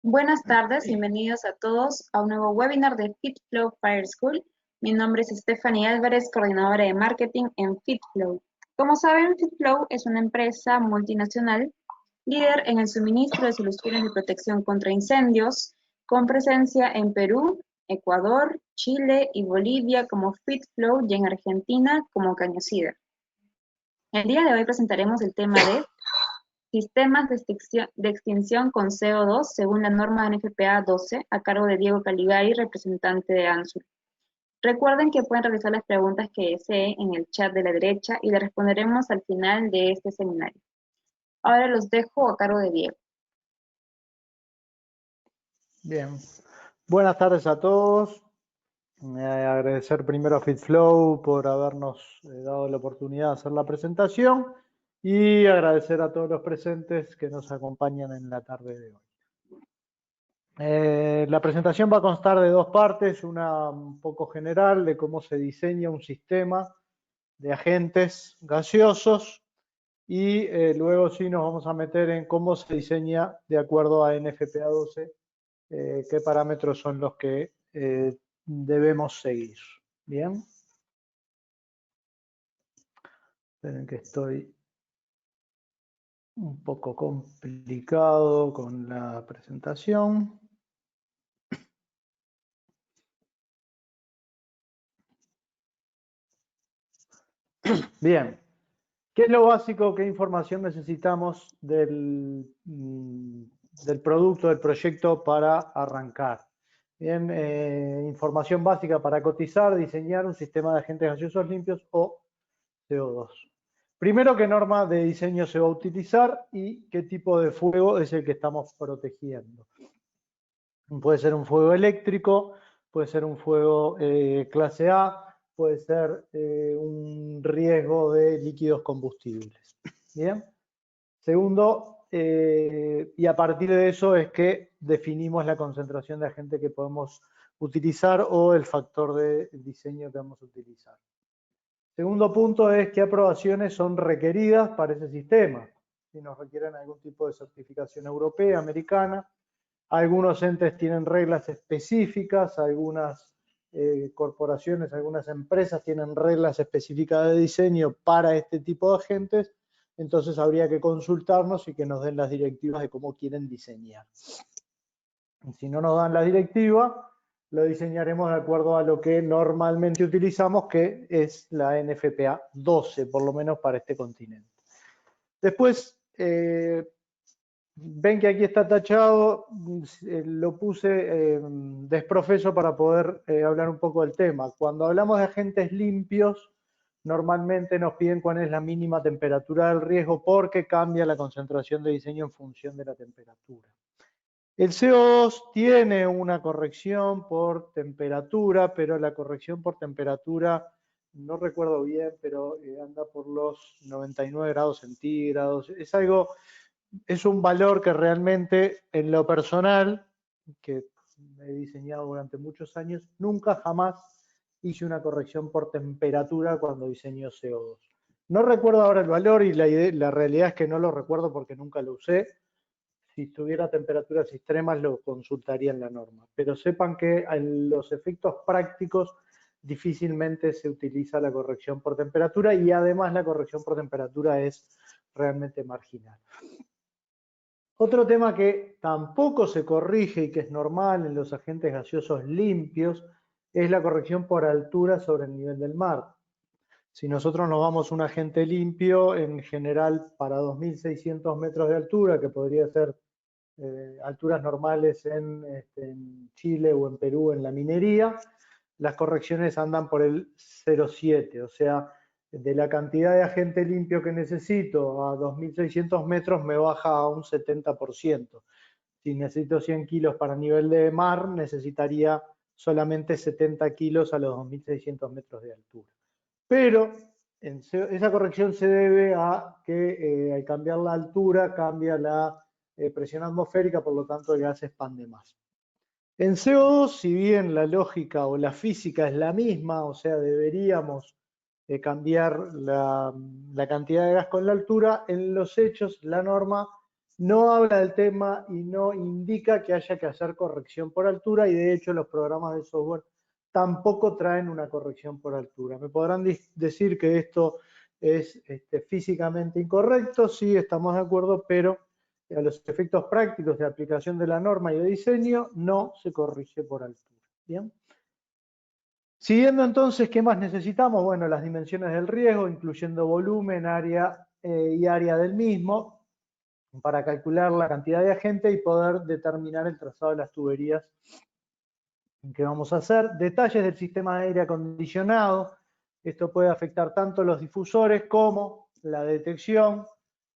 Buenas tardes, bienvenidos a todos a un nuevo webinar de FitFlow Fire School. Mi nombre es Stephanie Álvarez, coordinadora de marketing en FitFlow. Como saben, FitFlow es una empresa multinacional líder en el suministro de soluciones de protección contra incendios, con presencia en Perú, Ecuador, Chile y Bolivia como FitFlow y en Argentina como Cañocida. El día de hoy presentaremos el tema de sistemas de extinción con CO2 según la norma NFPA 12, a cargo de Diego Caligari, representante de ANSUR. Recuerden que pueden realizar las preguntas que deseen en el chat de la derecha y les responderemos al final de este seminario. Ahora los dejo a cargo de Diego. Bien, buenas tardes a todos. Agradecer primero a FitFlow por habernos dado la oportunidad de hacer la presentación y agradecer a todos los presentes que nos acompañan en la tarde de hoy. La presentación va a constar de dos partes, una un poco general de cómo se diseña un sistema de agentes gaseosos y luego sí nos vamos a meter en cómo se diseña de acuerdo a NFPA 12, qué parámetros son los que debemos seguir. Bien. Esperen que estoy un poco complicado con la presentación. Bien. ¿Qué es lo básico? ¿Qué información necesitamos del producto, del proyecto para arrancar? Bien, información básica para cotizar, diseñar un sistema de agentes gaseosos limpios o CO2. Primero, ¿qué norma de diseño se va a utilizar y qué tipo de fuego es el que estamos protegiendo? Puede ser un fuego eléctrico, puede ser un fuego clase A, puede ser un riesgo de líquidos combustibles. Bien. Segundo, y a partir de eso es que definimos la concentración de agente que podemos utilizar o el factor de diseño que vamos a utilizar. Segundo punto es qué aprobaciones son requeridas para ese sistema. Si nos requieren algún tipo de certificación europea, americana. Algunos entes tienen reglas específicas, algunas corporaciones, algunas empresas tienen reglas específicas de diseño para este tipo de agentes, entonces habría que consultarnos y que nos den las directivas de cómo quieren diseñar. Si no nos dan la directiva, lo diseñaremos de acuerdo a lo que normalmente utilizamos, que es la NFPA 12, por lo menos para este continente. Después, ven que aquí está tachado, lo puse desprofeso para poder hablar un poco del tema. Cuando hablamos de agentes limpios, normalmente nos piden cuál es la mínima temperatura del riesgo porque cambia la concentración de diseño en función de la temperatura. El CO2 tiene una corrección por temperatura, pero la corrección por temperatura, no recuerdo bien, pero anda por los 99 grados centígrados. Es un valor que realmente en lo personal, que he diseñado durante muchos años, nunca jamás hice una corrección por temperatura cuando diseño CO2. No recuerdo ahora el valor y la realidad es que no lo recuerdo porque nunca lo usé. Si tuviera temperaturas extremas lo consultaría en la norma. Pero sepan que en los efectos prácticos difícilmente se utiliza la corrección por temperatura y además la corrección por temperatura es realmente marginal. Otro tema que tampoco se corrige y que es normal en los agentes gaseosos limpios es la corrección por altura sobre el nivel del mar. Si nosotros nos vamos a un agente limpio, en general para 2.600 metros de altura, que podría ser alturas normales en Chile o en Perú en la minería, las correcciones andan por el 0,7, o sea, de la cantidad de agente limpio que necesito a 2.600 metros me baja a un 70%. Si necesito 100 kilos para nivel de mar, necesitaría solamente 70 kilos a los 2.600 metros de altura. Pero esa corrección se debe a que al cambiar la altura cambia la presión atmosférica, por lo tanto el gas se expande más. En CO2, si bien la lógica o la física es la misma, o sea, deberíamos cambiar la cantidad de gas con la altura, en los hechos la norma no habla del tema y no indica que haya que hacer corrección por altura, y de hecho los programas de software tampoco traen una corrección por altura. Me podrán decir que esto es físicamente incorrecto, sí, estamos de acuerdo, pero a los efectos prácticos de aplicación de la norma y de diseño no se corrige por altura. ¿Bien? Siguiendo entonces, ¿qué más necesitamos? Bueno, las dimensiones del riesgo, incluyendo volumen, área y área del mismo, para calcular la cantidad de agente y poder determinar el trazado de las tuberías que vamos a hacer. Detalles del sistema de aire acondicionado. Esto puede afectar tanto los difusores como la detección.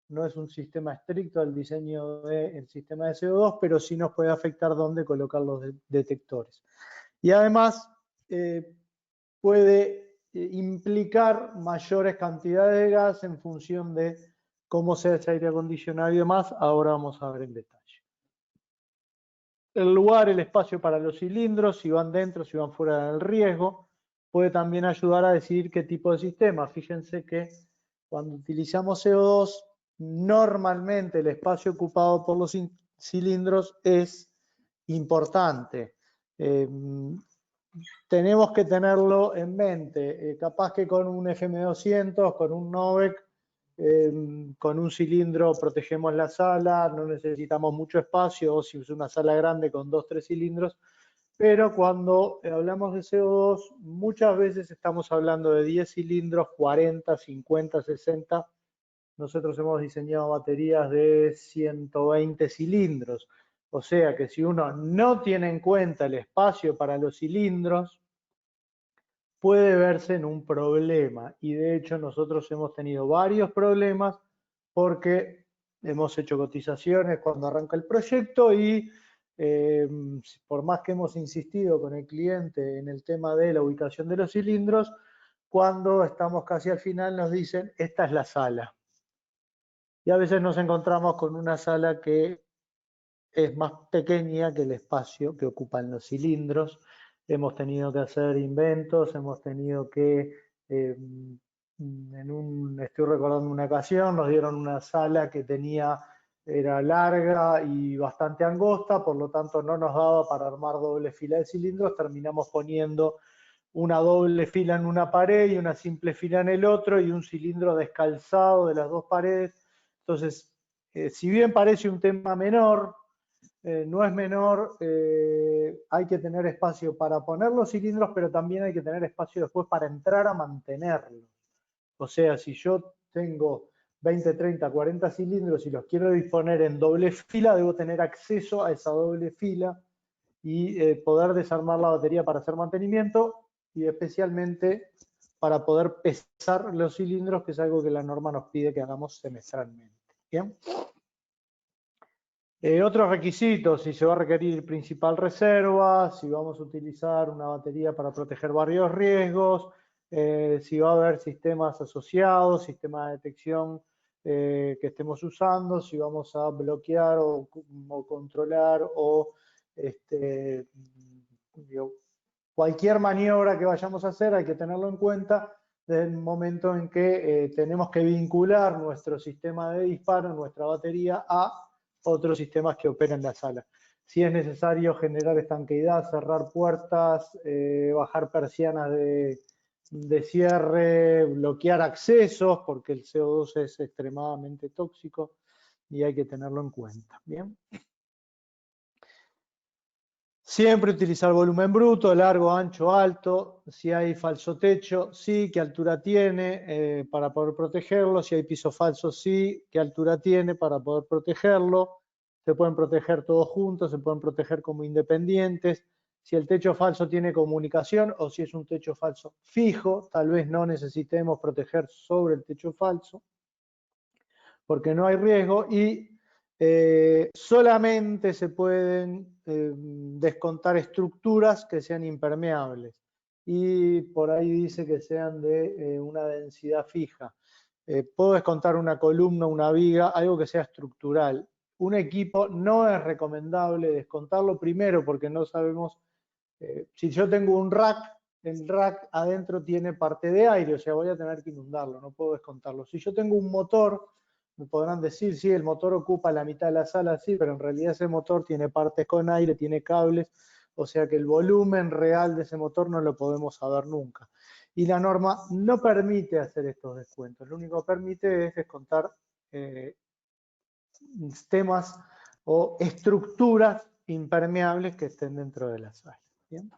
No es un sistema estricto el diseño del sistema de CO2, pero sí nos puede afectar dónde colocar los detectores. Y además puede implicar mayores cantidades de gas en función de cómo sea ese aire acondicionado y demás. Ahora vamos a ver en detalle. El lugar, el espacio para los cilindros, si van dentro, si van fuera del riesgo, puede también ayudar a decidir qué tipo de sistema. Fíjense que cuando utilizamos CO2, normalmente el espacio ocupado por los cilindros es importante. Tenemos que tenerlo en mente. Capaz que con un FM200, con un Novec, con un cilindro protegemos la sala, no necesitamos mucho espacio, o si es una sala grande con 2 o 3 cilindros, pero cuando hablamos de CO2, muchas veces estamos hablando de 10 cilindros, 40, 50, 60. Nosotros hemos diseñado baterías de 120 cilindros. O sea que si uno no tiene en cuenta el espacio para los cilindros, puede verse en un problema. Y de hecho nosotros hemos tenido varios problemas porque hemos hecho cotizaciones cuando arranca el proyecto y por más que hemos insistido con el cliente en el tema de la ubicación de los cilindros, cuando estamos casi al final nos dicen, esta es la sala. Y a veces nos encontramos con una sala que es más pequeña que el espacio que ocupan los cilindros. Hemos tenido que hacer inventos, hemos tenido que, estoy recordando una ocasión, nos dieron una sala que era larga y bastante angosta, por lo tanto no nos daba para armar doble fila de cilindros, terminamos poniendo una doble fila en una pared y una simple fila en el otro y un cilindro descalzado de las dos paredes. Entonces, si bien parece un tema menor, no es menor, hay que tener espacio para poner los cilindros, pero también hay que tener espacio después para entrar a mantenerlos. O sea, si yo tengo 20, 30, 40 cilindros y los quiero disponer en doble fila, debo tener acceso a esa doble fila y poder desarmar la batería para hacer mantenimiento y especialmente para poder pesar los cilindros, que es algo que la norma nos pide que hagamos semestralmente. ¿Bien? Otros requisitos, si se va a requerir principal reserva, si vamos a utilizar una batería para proteger varios riesgos, si va a haber sistemas asociados, sistemas de detección que estemos usando, si vamos a bloquear o controlar o cualquier maniobra que vayamos a hacer hay que tenerlo en cuenta desde el momento en que tenemos que vincular nuestro sistema de disparo, nuestra batería, a otros sistemas que operen la sala. Si es necesario generar estanqueidad, cerrar puertas, bajar persianas de cierre, bloquear accesos, porque el CO2 es extremadamente tóxico y hay que tenerlo en cuenta. ¿Bien? Siempre utilizar volumen bruto, largo, ancho, alto. Si hay falso techo, sí. ¿Qué altura tiene para poder protegerlo? Si hay piso falso, sí. ¿Qué altura tiene para poder protegerlo? Se pueden proteger todos juntos, se pueden proteger como independientes. Si el techo falso tiene comunicación o si es un techo falso fijo, tal vez no necesitemos proteger sobre el techo falso porque no hay riesgo y solamente se pueden descontar estructuras que sean impermeables y por ahí dice que sean de una densidad fija. Puedo descontar una columna, una viga, algo que sea estructural. Un equipo no es recomendable descontarlo primero porque no sabemos, si yo tengo un rack, el rack adentro tiene parte de aire, o sea, voy a tener que inundarlo, no puedo descontarlo. Si yo tengo un motor, Me podrán decir, sí, el motor ocupa la mitad de la sala, sí, pero en realidad ese motor tiene partes con aire, tiene cables, o sea que el volumen real de ese motor no lo podemos saber nunca. Y la norma no permite hacer estos descuentos, lo único que permite es descontar temas o estructuras impermeables que estén dentro de la sala. ¿Bien?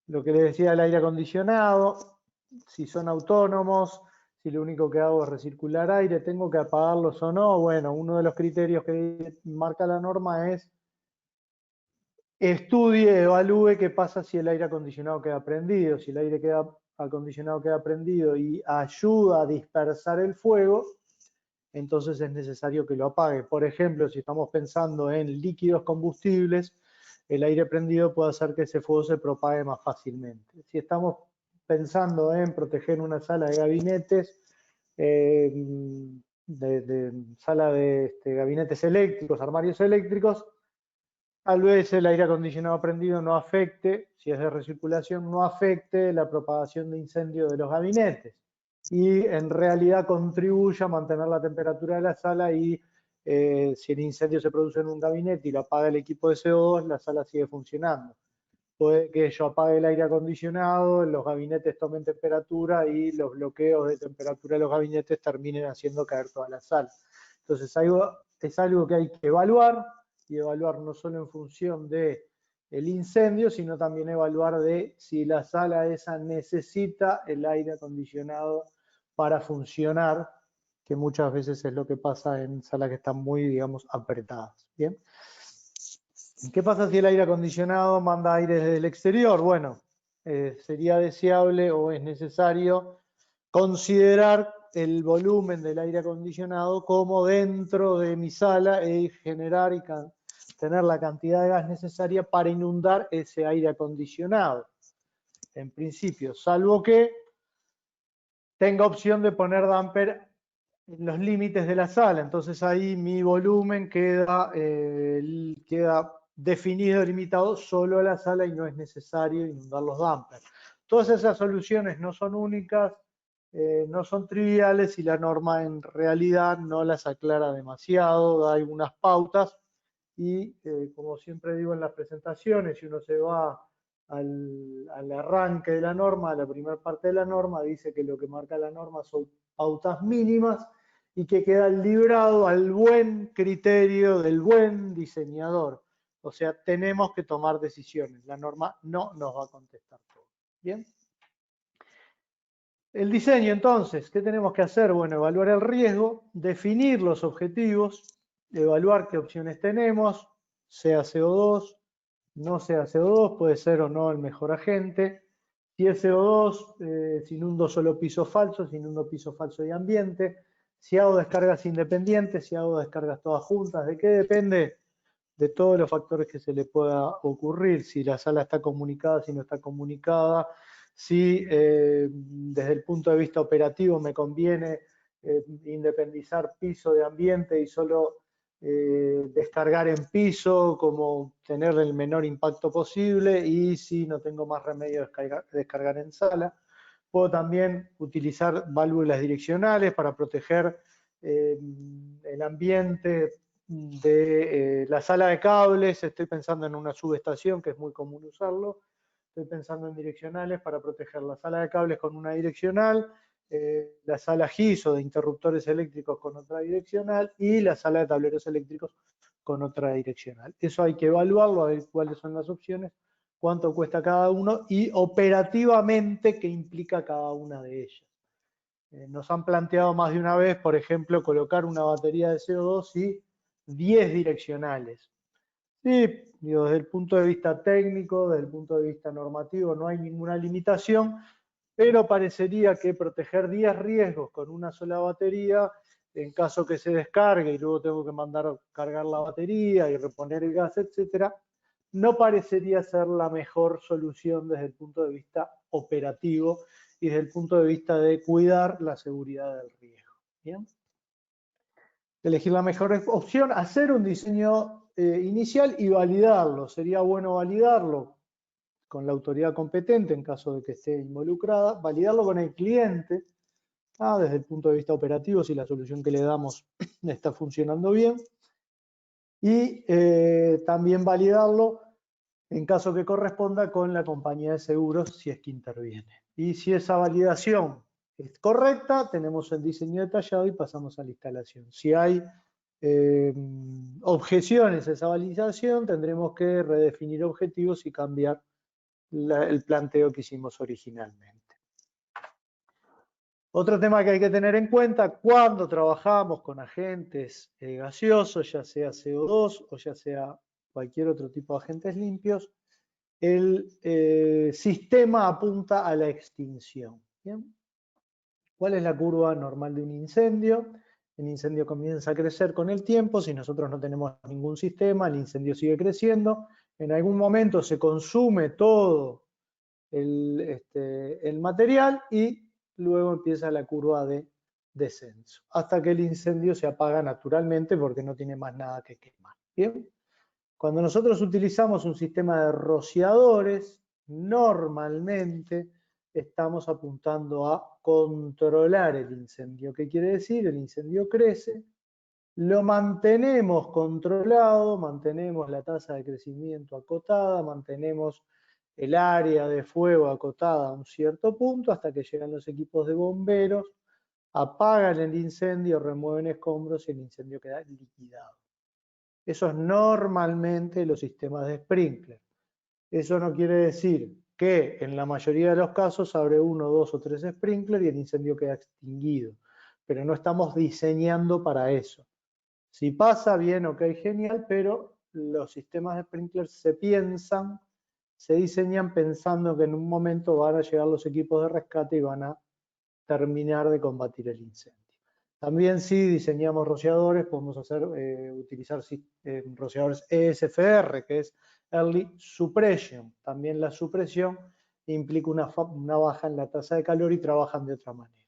Lo que les decía del aire acondicionado, si son autónomos, si lo único que hago es recircular aire, tengo que apagarlos o no. Bueno, uno de los criterios que marca la norma es estudie, evalúe qué pasa si el aire acondicionado queda prendido. Si el aire acondicionado queda prendido y ayuda a dispersar el fuego, entonces es necesario que lo apague. Por ejemplo, si estamos pensando en líquidos combustibles, el aire prendido puede hacer que ese fuego se propague más fácilmente. Si estamos pensando en proteger una sala de gabinetes, sala de gabinetes eléctricos, armarios eléctricos, tal vez el aire acondicionado prendido no afecte, si es de recirculación, no afecte la propagación de incendio de los gabinetes y en realidad contribuye a mantener la temperatura de la sala y si el incendio se produce en un gabinete y lo apaga el equipo de CO2, la sala sigue funcionando. Puede que yo apague el aire acondicionado, los gabinetes tomen temperatura y los bloqueos de temperatura de los gabinetes terminen haciendo caer toda la sala. Entonces es algo que hay que evaluar y evaluar no solo en función de el incendio, sino también evaluar de si la sala esa necesita el aire acondicionado para funcionar, que muchas veces es lo que pasa en salas que están muy, digamos, apretadas. ¿Bien? ¿Qué pasa si el aire acondicionado manda aire desde el exterior? Bueno, sería deseable o es necesario considerar el volumen del aire acondicionado como dentro de mi sala y generar y tener la cantidad de gas necesaria para inundar ese aire acondicionado. En principio, salvo que tenga opción de poner damper en los límites de la sala, entonces ahí mi volumen queda definido, limitado solo a la sala y no es necesario inundar los dampers. Todas esas soluciones no son únicas, no son triviales y la norma en realidad no las aclara demasiado, da algunas pautas y como siempre digo en las presentaciones, si uno se va al arranque de la norma, a la primera parte de la norma, dice que lo que marca la norma son pautas mínimas y que queda librado al buen criterio del buen diseñador. O sea, tenemos que tomar decisiones. La norma no nos va a contestar todo. ¿Bien? El diseño, entonces, ¿qué tenemos que hacer? Bueno, evaluar el riesgo, definir los objetivos, evaluar qué opciones tenemos, sea CO2, no sea CO2, puede ser o no el mejor agente. Si es CO2, si inundo solo piso falso, si inundo piso falso y ambiente. Si hago descargas independientes, si hago descargas todas juntas, ¿de qué depende? De todos los factores que se le pueda ocurrir, si la sala está comunicada, si no está comunicada, si desde el punto de vista operativo me conviene independizar piso de ambiente y solo descargar en piso, como tener el menor impacto posible, y si no tengo más remedio descargar en sala. Puedo también utilizar válvulas direccionales para proteger el ambiente de la sala de cables. Estoy pensando en una subestación, que es muy común usarlo. Estoy pensando en direccionales para proteger la sala de cables con una direccional, la sala GIS o de interruptores eléctricos con otra direccional y la sala de tableros eléctricos con otra direccional. Eso hay que evaluarlo, a ver cuáles son las opciones, cuánto cuesta cada uno y operativamente qué implica cada una de ellas. Nos han planteado más de una vez, por ejemplo, colocar una batería de CO2 y 10 direccionales. Sí, digo, desde el punto de vista técnico, desde el punto de vista normativo, no hay ninguna limitación, pero parecería que proteger 10 riesgos con una sola batería, en caso que se descargue y luego tengo que mandar a cargar la batería y reponer el gas, etcétera, no parecería ser la mejor solución desde el punto de vista operativo y desde el punto de vista de cuidar la seguridad del riesgo. ¿Bien? Elegir la mejor opción, hacer un diseño inicial y validarlo. Sería bueno validarlo con la autoridad competente en caso de que esté involucrada, validarlo con el cliente, desde el punto de vista operativo, si la solución que le damos está funcionando bien. Y también validarlo en caso que corresponda con la compañía de seguros si es que interviene. Y si esa validación es correcta, tenemos el diseño detallado y pasamos a la instalación. Si hay objeciones a esa validación, tendremos que redefinir objetivos y cambiar el planteo que hicimos originalmente. Otro tema que hay que tener en cuenta cuando trabajamos con agentes gaseosos, ya sea CO2 o ya sea cualquier otro tipo de agentes limpios, el sistema apunta a la extinción. ¿Bien? ¿Cuál es la curva normal de un incendio? El incendio comienza a crecer con el tiempo. Si nosotros no tenemos ningún sistema, el incendio sigue creciendo. En algún momento se consume todo el material y luego empieza la curva de descenso, hasta que el incendio se apaga naturalmente porque no tiene más nada que quemar. ¿Bien? Cuando nosotros utilizamos un sistema de rociadores, normalmente estamos apuntando a controlar el incendio. ¿Qué quiere decir? El incendio crece, lo mantenemos controlado, mantenemos la tasa de crecimiento acotada, mantenemos el área de fuego acotada a un cierto punto hasta que llegan los equipos de bomberos, apagan el incendio, remueven escombros y el incendio queda liquidado. Eso es normalmente los sistemas de sprinkler. Eso no quiere decir que en la mayoría de los casos abre 1, 2 o 3 sprinklers y el incendio queda extinguido. Pero no estamos diseñando para eso. Si pasa bien, ok, genial, pero los sistemas de sprinklers se diseñan pensando que en un momento van a llegar los equipos de rescate y van a terminar de combatir el incendio. También si diseñamos rociadores, podemos utilizar rociadores ESFR, que es Early Suppression. También la supresión implica una baja en la tasa de calor y trabajan de otra manera.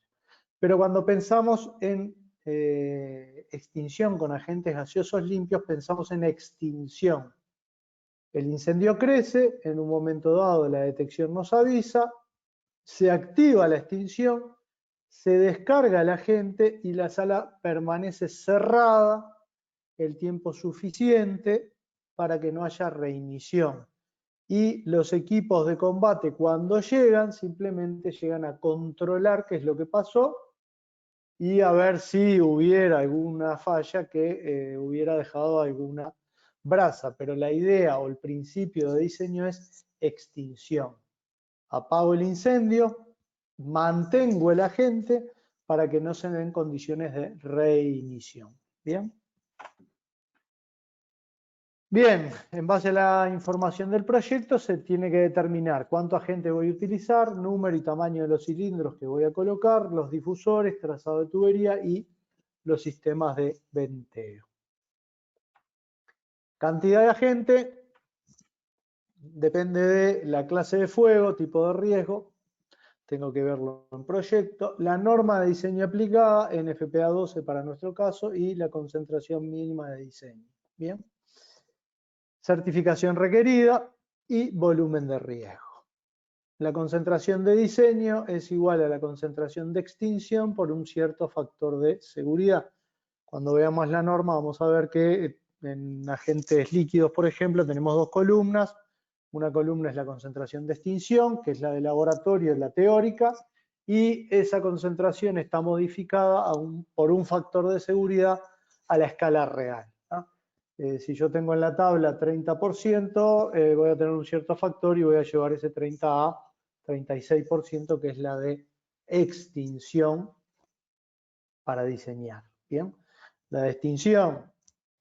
Pero cuando pensamos en extinción con agentes gaseosos limpios, pensamos en extinción. El incendio crece, en un momento dado la detección nos avisa, se activa la extinción, se descarga el agente y la sala permanece cerrada el tiempo suficiente para que no haya reinición. Y los equipos de combate cuando llegan, simplemente llegan a controlar qué es lo que pasó y a ver si hubiera alguna falla que hubiera dejado alguna brasa. Pero la idea o el principio de diseño es extinción. Apago el incendio, mantengo el agente para que no se den condiciones de reinición. ¿Bien? Bien, en base a la información del proyecto se tiene que determinar cuánto agente voy a utilizar, número y tamaño de los cilindros que voy a colocar, los difusores, trazado de tubería y los sistemas de venteo. Cantidad de agente depende de la clase de fuego, tipo de riesgo. Tengo que verlo en proyecto. La norma de diseño aplicada, NFPA 12 para nuestro caso, y la concentración mínima de diseño. Bien. Certificación requerida y volumen de riesgo. La concentración de diseño es igual a la concentración de extinción por un cierto factor de seguridad. Cuando veamos la norma vamos a ver que en agentes líquidos, por ejemplo, tenemos dos columnas. Una columna es la concentración de extinción, que es la de laboratorio, la teórica, y esa concentración está modificada por un factor de seguridad a la escala real. Si yo tengo en la tabla 30%, voy a tener un cierto factor y voy a llevar ese 30 a 36%, que es la de extinción para diseñar. ¿Bien? La de extinción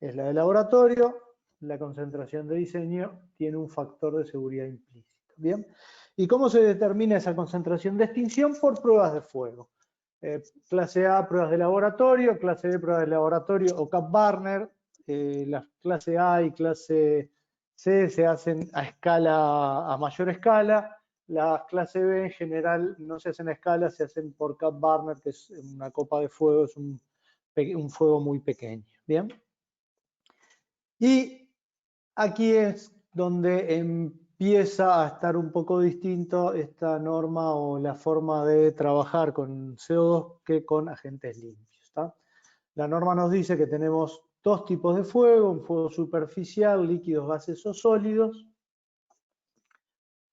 es la de laboratorio, la concentración de diseño tiene un factor de seguridad implícito. ¿Bien? ¿Y cómo se determina esa concentración de extinción? Por pruebas de fuego. Clase A, pruebas de laboratorio, clase B, pruebas de laboratorio o Kapp-Barner. Las clase A y clase C se hacen a mayor escala. Las clase B en general no se hacen a escala, se hacen por Kapp-Barner, que es una copa de fuego, es un fuego muy pequeño. ¿Bien? Y aquí es donde empieza a estar un poco distinto esta norma o la forma de trabajar con CO2 que con agentes limpios, ¿está? La norma nos dice que tenemos dos tipos de fuego, un fuego superficial, líquidos, gases o sólidos,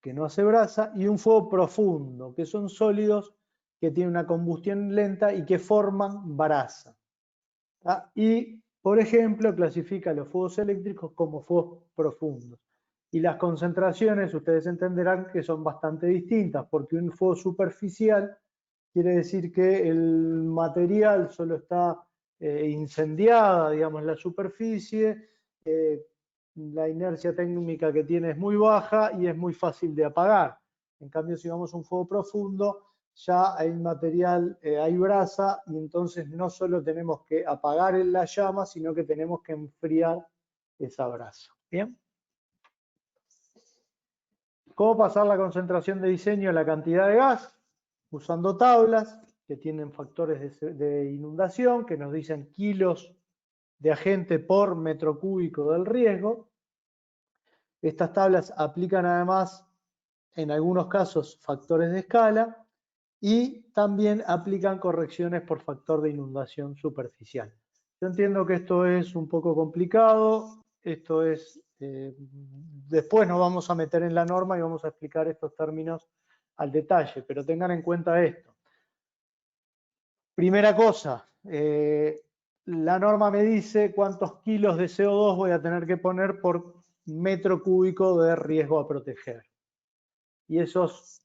que no hace brasa, y un fuego profundo, que son sólidos que tienen una combustión lenta y que forman brasa. ¿Tá? Y, por ejemplo, clasifica los fuegos eléctricos como fuegos profundos. Y las concentraciones, ustedes entenderán que son bastante distintas, porque un fuego superficial quiere decir que el material solo está incendiada, digamos, la superficie, la inercia térmica que tiene es muy baja y es muy fácil de apagar. En cambio, si vamos a un fuego profundo, ya hay material, hay brasa, y entonces no solo tenemos que apagar la llama, sino que tenemos que enfriar esa brasa. ¿Bien? ¿Cómo pasar la concentración de diseño a la cantidad de gas? Usando tablas que tienen factores de inundación, que nos dicen kilos de agente por metro cúbico del riesgo. Estas tablas aplican además, en algunos casos, factores de escala y también aplican correcciones por factor de inundación superficial. Yo entiendo que esto es un poco complicado, esto es, después nos vamos a meter en la norma y vamos a explicar estos términos al detalle, pero tengan en cuenta esto. Primera cosa, la norma me dice cuántos kilos de CO2 voy a tener que poner por metro cúbico de riesgo a proteger. Y esos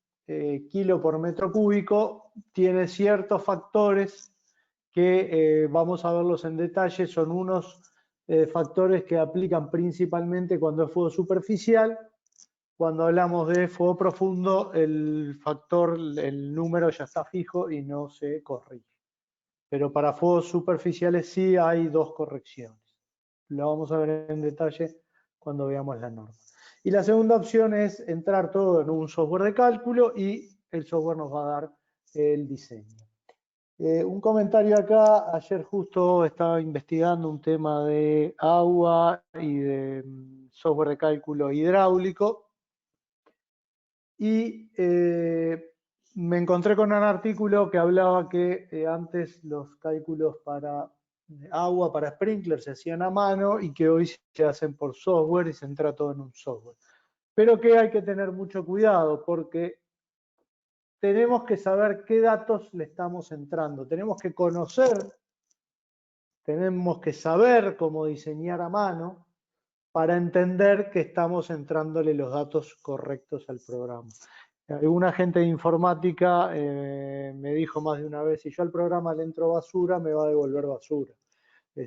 kilos por metro cúbico tiene ciertos factores que vamos a verlos en detalle. Son unos factores que aplican principalmente cuando es fuego superficial. Cuando hablamos de fuego profundo, el factor, el número ya está fijo y no se corrige. Pero para fuegos superficiales sí hay dos correcciones. Lo vamos a ver en detalle cuando veamos la norma. Y la segunda opción es entrar todo en un software de cálculo y el software nos va a dar el diseño. Un comentario acá, ayer justo estaba investigando un tema de agua y de software de cálculo hidráulico y me encontré con un artículo que hablaba que antes los cálculos para agua, para sprinklers, se hacían a mano y que hoy se hacen por software y se entra todo en un software. Pero que hay que tener mucho cuidado porque tenemos que saber qué datos le estamos entrando. Tenemos que conocer, tenemos que saber cómo diseñar a mano para entender que estamos entrándole los datos correctos al programa. Alguna gente de informática me dijo más de una vez, si yo al programa le entro basura, me va a devolver basura.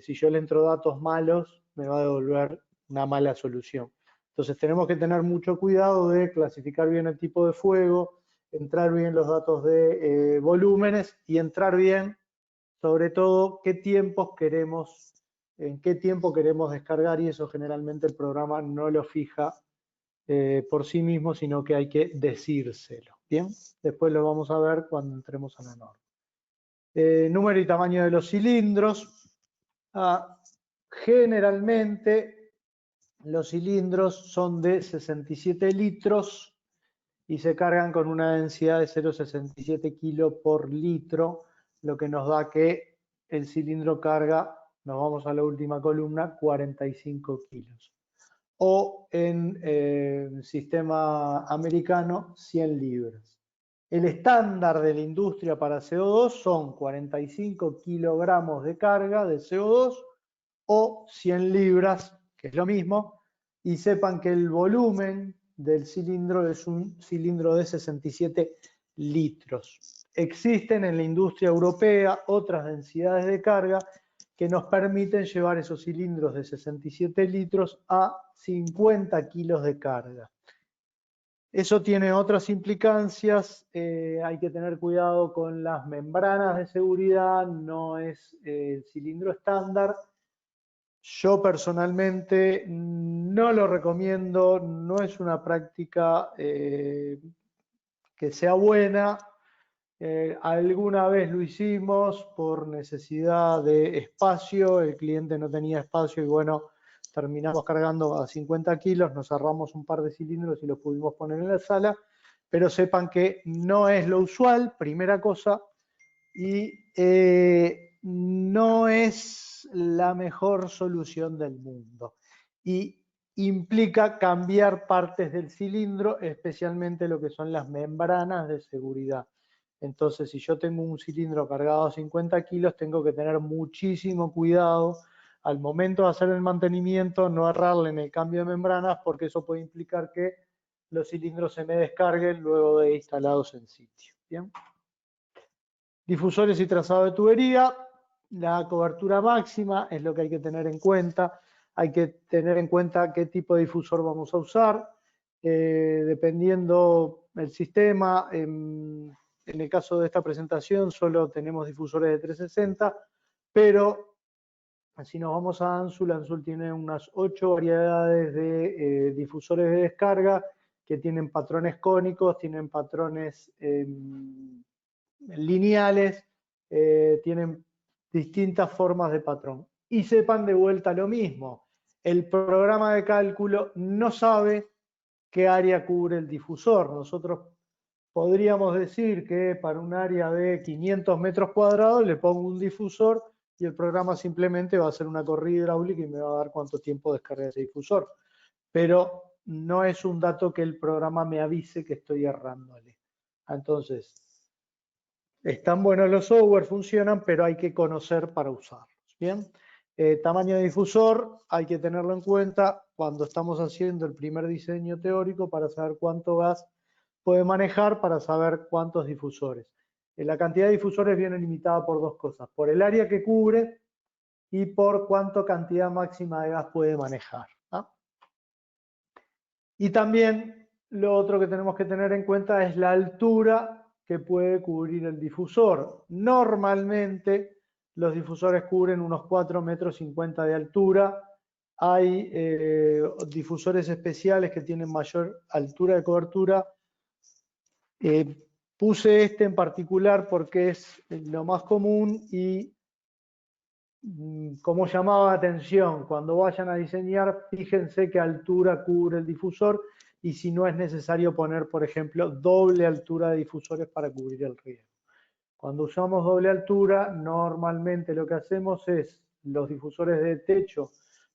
Si yo le entro datos malos, me va a devolver una mala solución. Entonces tenemos que tener mucho cuidado de clasificar bien el tipo de fuego, entrar bien los datos de volúmenes y entrar bien, sobre todo, qué tiempos queremos, en qué tiempo queremos descargar, y eso generalmente el programa no lo fija por sí mismo, sino que hay que decírselo. Bien, después lo vamos a ver cuando entremos a la norma. Número y tamaño de los cilindros. Generalmente los cilindros son de 67 litros y se cargan con una densidad de 0,67 kg por litro, lo que nos da que el cilindro carga, nos vamos a la última columna, 45 kilos. O en sistema americano, 100 libras. El estándar de la industria para CO2 son 45 kilogramos de carga de CO2 o 100 libras, que es lo mismo, y sepan que el volumen del cilindro es un cilindro de 67 litros. Existen en la industria europea otras densidades de carga que nos permiten llevar esos cilindros de 67 litros a 50 kilos de carga. Eso tiene otras implicancias, hay que tener cuidado con las membranas de seguridad, no es el cilindro estándar. Yo personalmente no lo recomiendo, no es una práctica que sea buena. Alguna vez lo hicimos por necesidad de espacio, el cliente no tenía espacio y bueno, terminamos cargando a 50 kilos, nos ahorramos un par de cilindros y los pudimos poner en la sala, pero sepan que no es lo usual, primera cosa, y no es la mejor solución del mundo. Y implica cambiar partes del cilindro, especialmente lo que son las membranas de seguridad. Entonces, si yo tengo un cilindro cargado a 50 kilos, tengo que tener muchísimo cuidado al momento de hacer el mantenimiento, no errarle en el cambio de membranas, porque eso puede implicar que los cilindros se me descarguen luego de instalados en sitio. ¿Bien? Difusores y trazado de tubería. La cobertura máxima es lo que hay que tener en cuenta. Hay que tener en cuenta qué tipo de difusor vamos a usar. Dependiendo del sistema, en el caso de esta presentación solo tenemos difusores de 360, pero si nos vamos a Ansul tiene unas 8 variedades de difusores de descarga que tienen patrones cónicos, tienen patrones lineales, tienen distintas formas de patrón. Y sepan de vuelta lo mismo, el programa de cálculo no sabe qué área cubre el difusor. Nosotros podríamos decir que para un área de 500 metros cuadrados le pongo un difusor y el programa simplemente va a hacer una corrida hidráulica y me va a dar cuánto tiempo descarga ese difusor. Pero no es un dato que el programa me avise que estoy errándole. Entonces, están buenos los software, funcionan, pero hay que conocer para usarlos. Bien, tamaño de difusor hay que tenerlo en cuenta cuando estamos haciendo el primer diseño teórico para saber cuánto gas puede manejar, para saber cuántos difusores. La cantidad de difusores viene limitada por dos cosas, por el área que cubre y por cuánta cantidad máxima de gas puede manejar. ¿Ah? Y también lo otro que tenemos que tener en cuenta es la altura que puede cubrir el difusor. Normalmente los difusores cubren unos 4,50 metros de altura. Hay difusores especiales que tienen mayor altura de cobertura. Puse este en particular porque es lo más común y como llamaba la atención, cuando vayan a diseñar, fíjense qué altura cubre el difusor y si no es necesario poner, por ejemplo, doble altura de difusores para cubrir el riesgo. Cuando usamos doble altura, normalmente lo que hacemos es los difusores de techo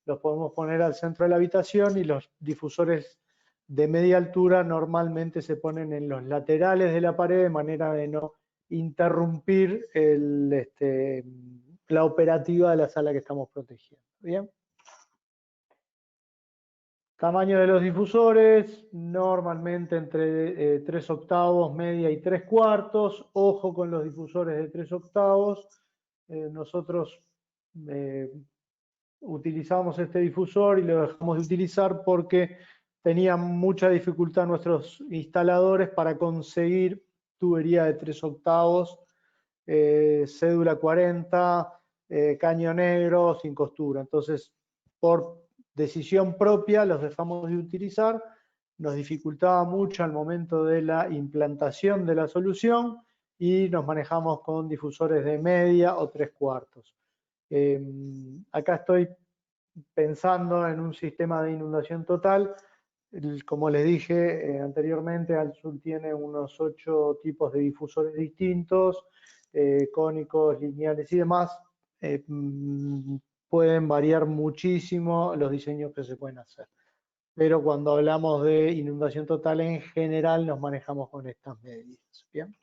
los podemos poner al centro de la habitación y los difusores de media altura normalmente se ponen en los laterales de la pared de manera de no interrumpir la operativa de la sala que estamos protegiendo. ¿Bien? Tamaño de los difusores, normalmente entre 3 octavos, media y 3 cuartos. Ojo con los difusores de 3 octavos. Nosotros utilizamos este difusor y lo dejamos de utilizar porque tenían mucha dificultad nuestros instaladores para conseguir tubería de 3 octavos, cédula 40, caño negro, sin costura. Entonces, por decisión propia los dejamos de utilizar, nos dificultaba mucho al momento de la implantación de la solución y nos manejamos con difusores de media o 3 cuartos. Acá estoy pensando en un sistema de inundación total. Como les dije anteriormente, Ansul tiene unos 8 tipos de difusores distintos, cónicos, lineales y demás. Pueden variar muchísimo los diseños que se pueden hacer. Pero cuando hablamos de inundación total en general nos manejamos con estas medidas. ¿Bien?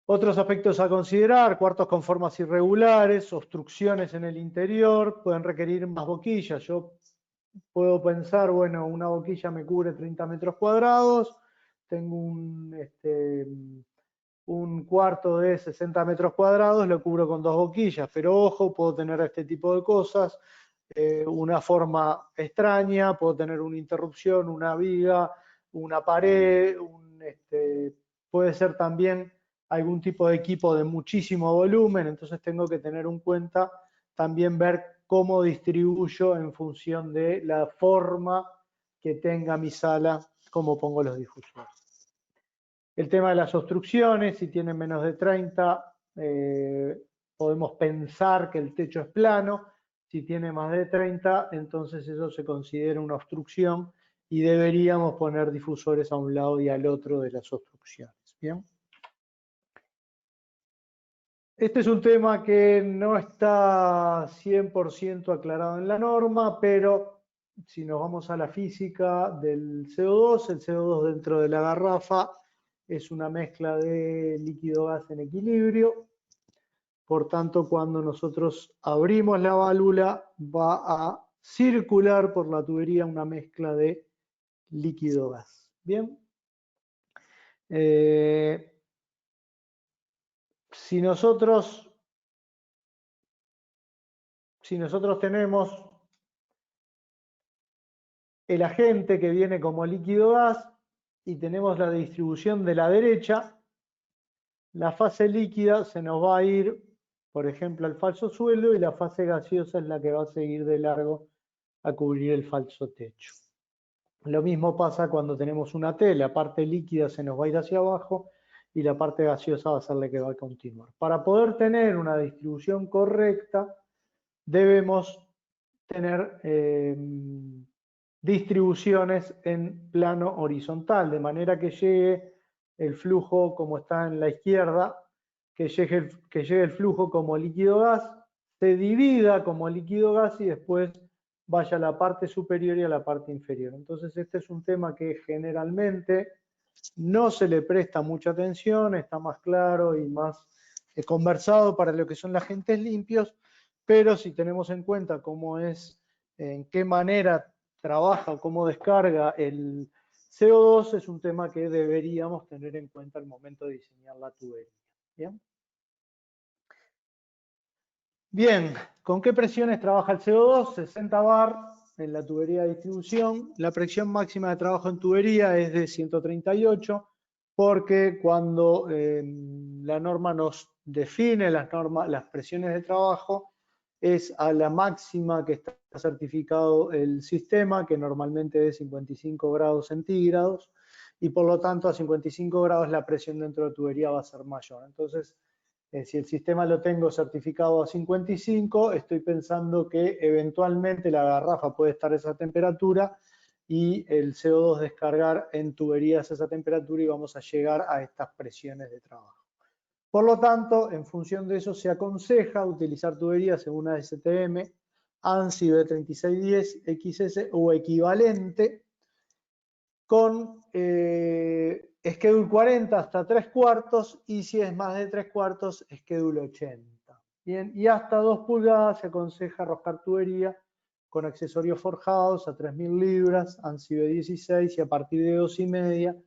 Otros aspectos a considerar: cuartos con formas irregulares, obstrucciones en el interior, pueden requerir más boquillas. Yo puedo pensar, bueno, una boquilla me cubre 30 metros cuadrados, tengo un cuarto de 60 metros cuadrados, lo cubro con 2 boquillas, pero ojo, puedo tener este tipo de cosas, una forma extraña, puedo tener una interrupción, una viga, una pared, puede ser también algún tipo de equipo de muchísimo volumen, entonces tengo que tener en cuenta también ver cómo distribuyo en función de la forma que tenga mi sala, cómo pongo los difusores. El tema de las obstrucciones, si tienen menos de 30, podemos pensar que el techo es plano. Si tiene más de 30, entonces eso se considera una obstrucción y deberíamos poner difusores a un lado y al otro de las obstrucciones. ¿Bien? Este es un tema que no está 100% aclarado en la norma, pero si nos vamos a la física del CO2, el CO2 dentro de la garrafa es una mezcla de líquido-gas en equilibrio. Por tanto, cuando nosotros abrimos la válvula, va a circular por la tubería una mezcla de líquido-gas. ¿Bien? Si nosotros tenemos el agente que viene como líquido gas y tenemos la distribución de la derecha, la fase líquida se nos va a ir, por ejemplo, al falso suelo y la fase gaseosa es la que va a seguir de largo a cubrir el falso techo. Lo mismo pasa cuando tenemos una T, la parte líquida se nos va a ir hacia abajo y la parte gaseosa va a ser la que va a continuar. Para poder tener una distribución correcta, debemos tener distribuciones en plano horizontal, de manera que llegue el flujo como está en la izquierda, que llegue el flujo como líquido gas, se divida como líquido gas y después vaya a la parte superior y a la parte inferior. Entonces este es un tema que generalmente no se le presta mucha atención, está más claro y más conversado para lo que son los agentes limpios, pero si tenemos en cuenta cómo es, en qué manera trabaja o cómo descarga el CO2, es un tema que deberíamos tener en cuenta al momento de diseñar la tubería. ¿Bien? Bien, ¿con qué presiones trabaja el CO2? 60 bar en la tubería de distribución. La presión máxima de trabajo en tubería es de 138, porque cuando la norma nos define las presiones de trabajo, es a la máxima que está certificado el sistema, que normalmente es 55 grados centígrados, y por lo tanto a 55 grados la presión dentro de la tubería va a ser mayor. Entonces, si el sistema lo tengo certificado a 55, estoy pensando que eventualmente la garrafa puede estar a esa temperatura y el CO2 descargar en tuberías a esa temperatura y vamos a llegar a estas presiones de trabajo. Por lo tanto, en función de eso se aconseja utilizar tuberías según ASTM, ANSI B3610, XS o equivalente con Schedule 40 hasta 3/4 y si es más de 3/4, Schedule 80. Bien, y hasta 2 pulgadas se aconseja arrojar tubería con accesorios forjados a 3.000 libras, ANSI B16 y a partir de 2,5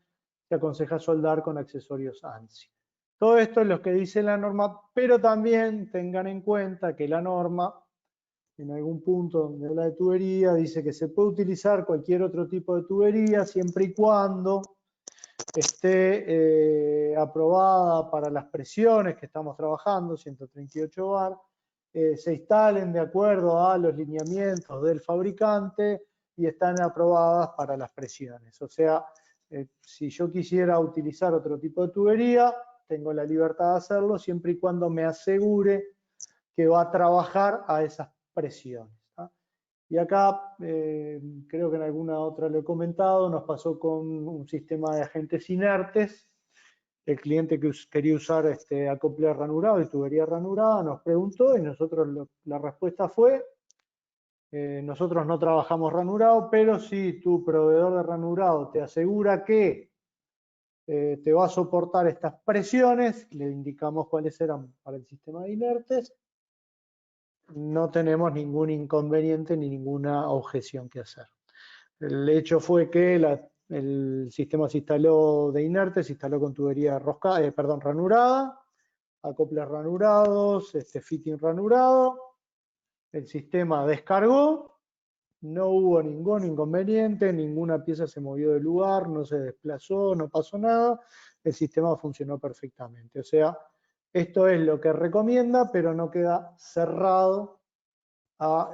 se aconseja soldar con accesorios ANSI. Todo esto es lo que dice la norma, pero también tengan en cuenta que la norma, en algún punto donde habla de tubería, dice que se puede utilizar cualquier otro tipo de tubería siempre y cuando esté aprobada para las presiones que estamos trabajando, 138 bar, se instalen de acuerdo a los lineamientos del fabricante y están aprobadas para las presiones. O sea, si yo quisiera utilizar otro tipo de tubería, tengo la libertad de hacerlo siempre y cuando me asegure que va a trabajar a esas presiones. ¿tá? Y acá, creo que en alguna otra lo he comentado, nos pasó con un sistema de agentes inertes. El cliente que quería usar acople ranurado y tubería ranurada nos preguntó y nosotros la respuesta fue, nosotros no trabajamos ranurado, pero si tu proveedor de ranurado te asegura que te va a soportar estas presiones, le indicamos cuáles eran para el sistema de inertes, no tenemos ningún inconveniente ni ninguna objeción que hacer. El hecho fue que el sistema se instaló de inertes, se instaló con tubería ranurada, acoples ranurados, fitting ranurado, el sistema descargó, no hubo ningún inconveniente, ninguna pieza se movió del lugar, no se desplazó, no pasó nada, el sistema funcionó perfectamente. O sea, esto es lo que recomienda, pero no queda cerrado a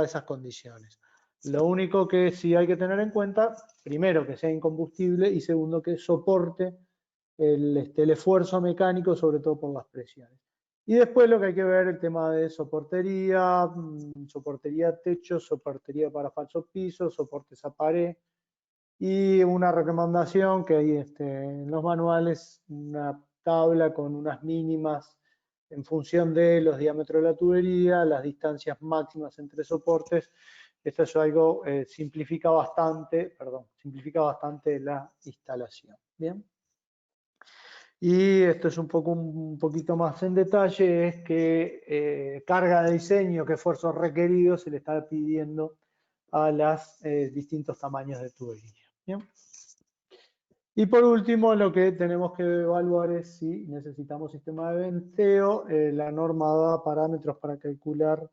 esas condiciones. Lo único que sí hay que tener en cuenta, primero, que sea incombustible y segundo, que soporte el esfuerzo mecánico, sobre todo por las presiones. Y después lo que hay que ver, el tema de soportería, soportería techo, soportería para falsos pisos, soportes a pared. Y una recomendación que hay en los manuales, una tabla con unas mínimas en función de los diámetros de la tubería, las distancias máximas entre soportes. Esto es algo, simplifica bastante la instalación. Bien. Y esto es un poquito más en detalle, es que carga de diseño, qué esfuerzos requeridos se le está pidiendo a los distintos tamaños de tubería. ¿Bien? Y por último, lo que tenemos que evaluar es si necesitamos sistema de venteo. La norma da parámetros para calcular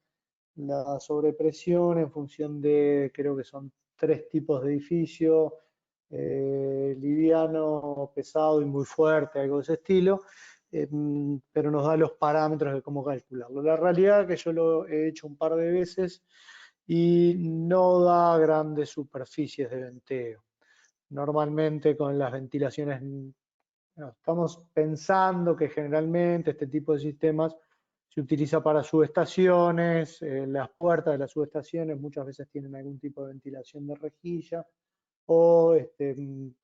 la sobrepresión en función de, creo que son 3 tipos de edificio, liviano, pesado y muy fuerte, algo de ese estilo, pero nos da los parámetros de cómo calcularlo. La realidad es que yo lo he hecho un par de veces y no da grandes superficies de venteo. Normalmente con las ventilaciones, estamos pensando que generalmente este tipo de sistemas se utiliza para subestaciones, las puertas de las subestaciones muchas veces tienen algún tipo de ventilación de rejilla, o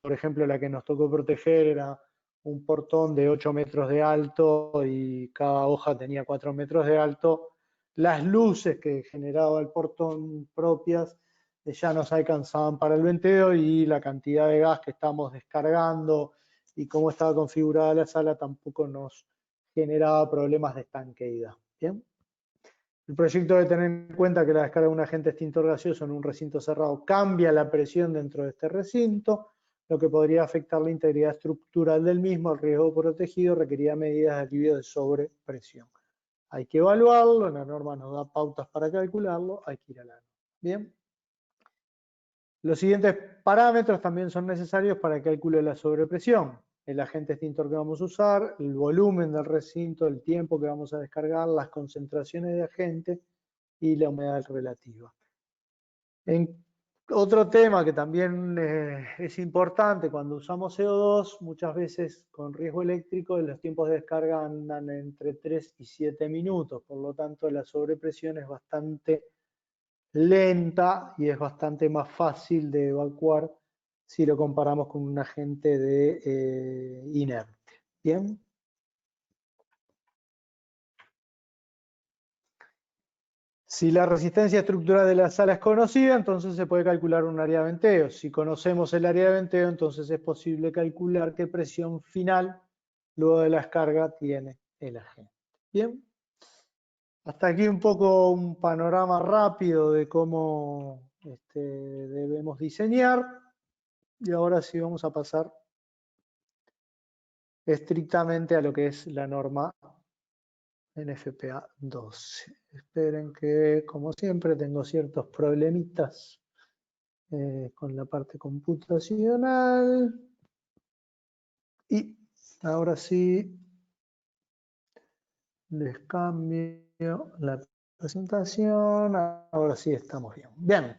por ejemplo la que nos tocó proteger era un portón de 8 metros de alto y cada hoja tenía 4 metros de alto. Las luces que generaba el portón propias ya nos alcanzaban para el venteo y la cantidad de gas que estamos descargando y cómo estaba configurada la sala tampoco nos generaba problemas de estanqueidad. ¿Bien? El proyecto debe tener en cuenta que la descarga de un agente extintor gaseoso en un recinto cerrado cambia la presión dentro de este recinto, lo que podría afectar la integridad estructural del mismo. El riesgo protegido requería medidas de alivio de sobrepresión. Hay que evaluarlo, la norma nos da pautas para calcularlo, hay que ir a la norma. Bien. Los siguientes parámetros también son necesarios para el cálculo de la sobrepresión. El agente extintor que vamos a usar, el volumen del recinto, el tiempo que vamos a descargar, las concentraciones de agente y la humedad relativa. Otro tema que también es importante cuando usamos CO2, muchas veces con riesgo eléctrico, los tiempos de descarga andan entre 3 y 7 minutos, por lo tanto la sobrepresión es bastante lenta y es bastante más fácil de evacuar si lo comparamos con un agente de inerte. ¿Bien? Si la resistencia estructural de la sala es conocida, entonces se puede calcular un área de venteo. Si conocemos el área de venteo, entonces es posible calcular qué presión final luego de la descarga tiene el agente. ¿Bien? Hasta aquí un poco un panorama rápido de cómo debemos diseñar. Y ahora sí vamos a pasar estrictamente a lo que es la norma NFPA 12. Esperen que, como siempre, tengo ciertos problemitas con la parte computacional. Y ahora sí, les cambio la presentación. Ahora sí estamos bien. Bien.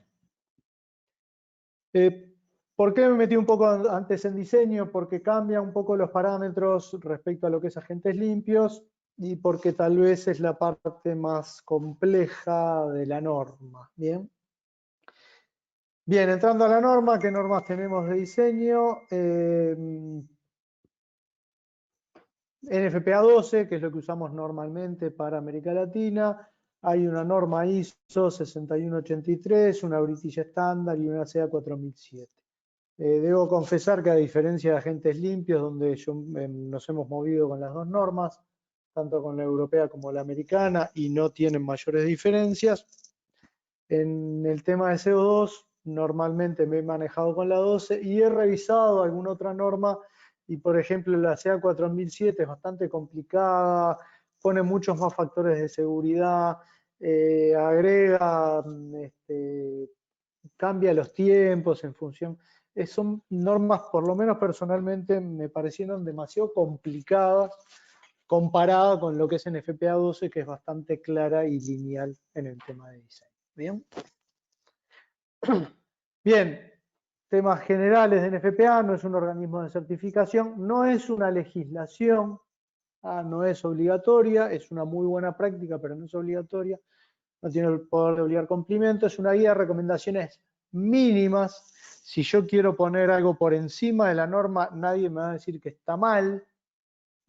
¿Por qué me metí un poco antes en diseño? Porque cambia un poco los parámetros respecto a lo que es agentes limpios y porque tal vez es la parte más compleja de la norma. Bien. Bien, entrando a la norma, ¿qué normas tenemos de diseño? NFPA 12, que es lo que usamos normalmente para América Latina. Hay una norma ISO 6183, una British estándar y una CA 4007. Debo confesar que a diferencia de agentes limpios, donde nos hemos movido con las dos normas, tanto con la europea como la americana, y no tienen mayores diferencias, en el tema de CO2 normalmente me he manejado con la 12 y he revisado alguna otra norma y por ejemplo la CA 4007 es bastante complicada, pone muchos más factores de seguridad, agrega, cambia los tiempos en función. Son normas, por lo menos personalmente, me parecieron demasiado complicadas comparada con lo que es NFPA 12, que es bastante clara y lineal en el tema de diseño. Bien. Bien, temas generales de NFPA, no es un organismo de certificación, no es una legislación, no es obligatoria, es una muy buena práctica, pero no es obligatoria, no tiene el poder de obligar cumplimiento, es una guía de recomendaciones mínimas. Si yo quiero poner algo por encima de la norma, nadie me va a decir que está mal,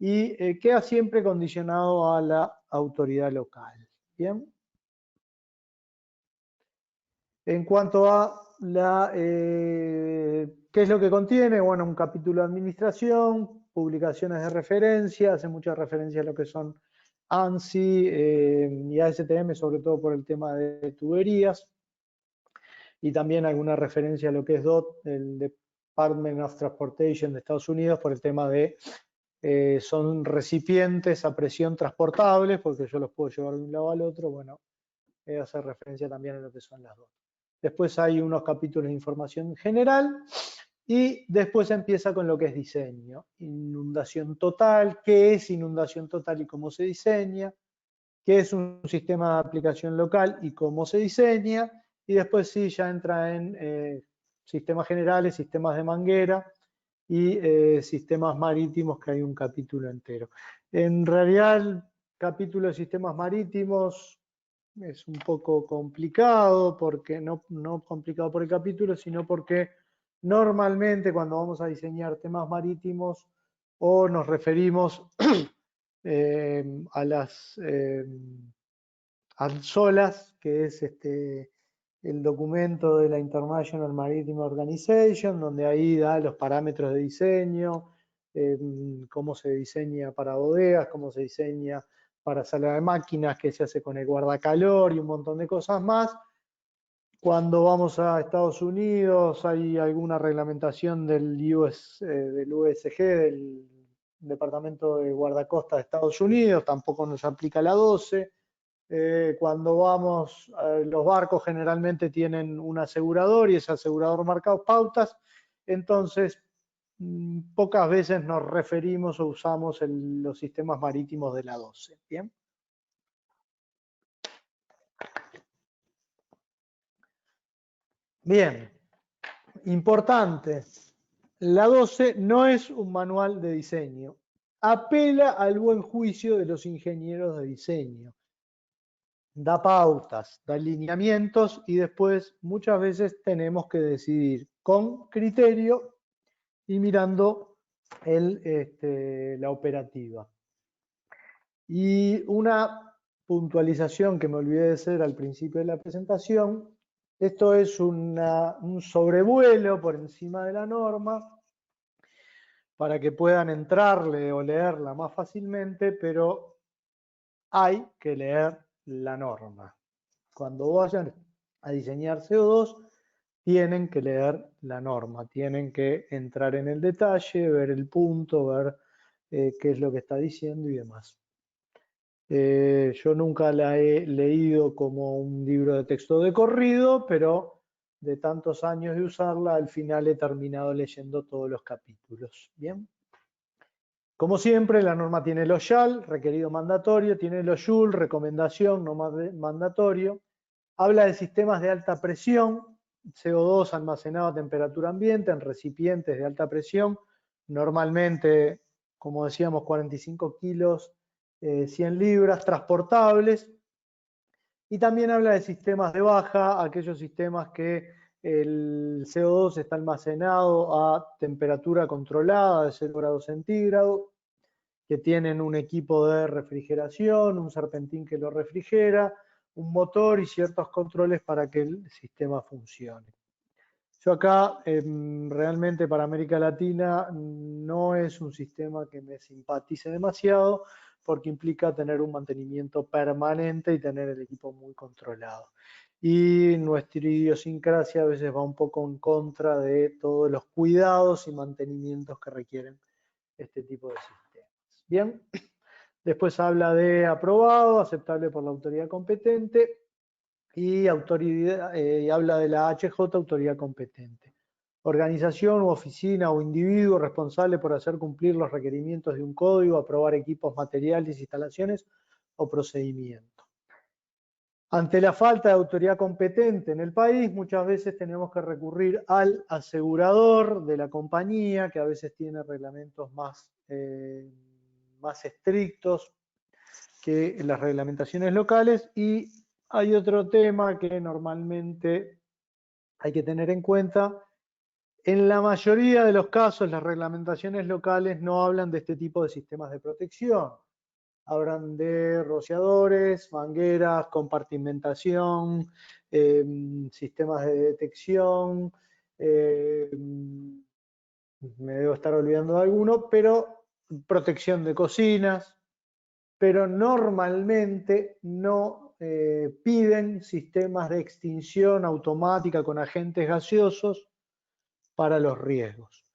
y queda siempre condicionado a la autoridad local. ¿Bien? En cuanto a qué es lo que contiene, bueno, un capítulo de administración, publicaciones de referencia, hace mucha referencia a lo que son ANSI y ASTM, sobre todo por el tema de tuberías, y también alguna referencia a lo que es DOT, el Department of Transportation de Estados Unidos, por el tema de son recipientes a presión transportables, porque yo los puedo llevar de un lado al otro, bueno, hace referencia también a lo que son las DOT. Después hay unos capítulos de información general y después empieza con lo que es diseño. Inundación total, qué es inundación total y cómo se diseña, qué es un sistema de aplicación local y cómo se diseña, y después sí ya entra en sistemas generales, sistemas de manguera y sistemas marítimos, que hay un capítulo entero. En realidad el capítulo de sistemas marítimos es un poco complicado, porque no complicado por el capítulo, sino porque normalmente cuando vamos a diseñar temas marítimos o nos referimos a las ANSOLAS, que es el documento de la International Maritime Organization, donde ahí da los parámetros de diseño, cómo se diseña para bodegas, cómo se diseña para sala de máquinas, qué se hace con el guardacalor y un montón de cosas más. Cuando vamos a Estados Unidos hay alguna reglamentación del USG, del Departamento de Guardacosta de Estados Unidos, tampoco nos aplica la 12. Cuando vamos, los barcos generalmente tienen un asegurador y ese asegurador marca pautas, entonces pocas veces nos referimos o usamos los sistemas marítimos de la 12. ¿Bien? Bien, importante, la 12 no es un manual de diseño, apela al buen juicio de los ingenieros de diseño. Da pautas, da lineamientos y después muchas veces tenemos que decidir con criterio y mirando la operativa. Y una puntualización que me olvidé de hacer al principio de la presentación, esto es un sobrevuelo por encima de la norma para que puedan entrarle o leerla más fácilmente, pero hay que leer la norma. Cuando vayan a diseñar CO2, tienen que leer la norma, tienen que entrar en el detalle, ver el punto, ver qué es lo que está diciendo y demás. Yo nunca la he leído como un libro de texto de corrido, pero de tantos años de usarla, al final he terminado leyendo todos los capítulos. Bien. Como siempre, la norma tiene los shall, requerido mandatorio, tiene los should, recomendación, no mandatorio. Habla de sistemas de alta presión, CO2 almacenado a temperatura ambiente en recipientes de alta presión, normalmente, como decíamos, 45 kilos, 100 libras, transportables. Y también habla de sistemas de baja, aquellos sistemas que el CO2 está almacenado a temperatura controlada de 0 grados centígrados, que tienen un equipo de refrigeración, un serpentín que lo refrigera, un motor y ciertos controles para que el sistema funcione. Yo acá, realmente para América Latina, no es un sistema que me simpatice demasiado, porque implica tener un mantenimiento permanente y tener el equipo muy controlado. Y nuestra idiosincrasia a veces va un poco en contra de todos los cuidados y mantenimientos que requieren este tipo de sistemas. Bien, después habla de aprobado, aceptable por la autoridad competente, y habla de la HJ, autoridad competente. Organización u oficina o individuo responsable por hacer cumplir los requerimientos de un código, aprobar equipos, materiales, instalaciones o procedimientos. Ante la falta de autoridad competente en el país, muchas veces tenemos que recurrir al asegurador de la compañía, que a veces tiene reglamentos más más estrictos que las reglamentaciones locales, y hay otro tema que normalmente hay que tener en cuenta. En la mayoría de los casos, las reglamentaciones locales no hablan de este tipo de sistemas de protección. Hablan de rociadores, mangueras, compartimentación, sistemas de detección, me debo estar olvidando de alguno, pero protección de cocinas, pero normalmente no piden sistemas de extinción automática con agentes gaseosos para los riesgos.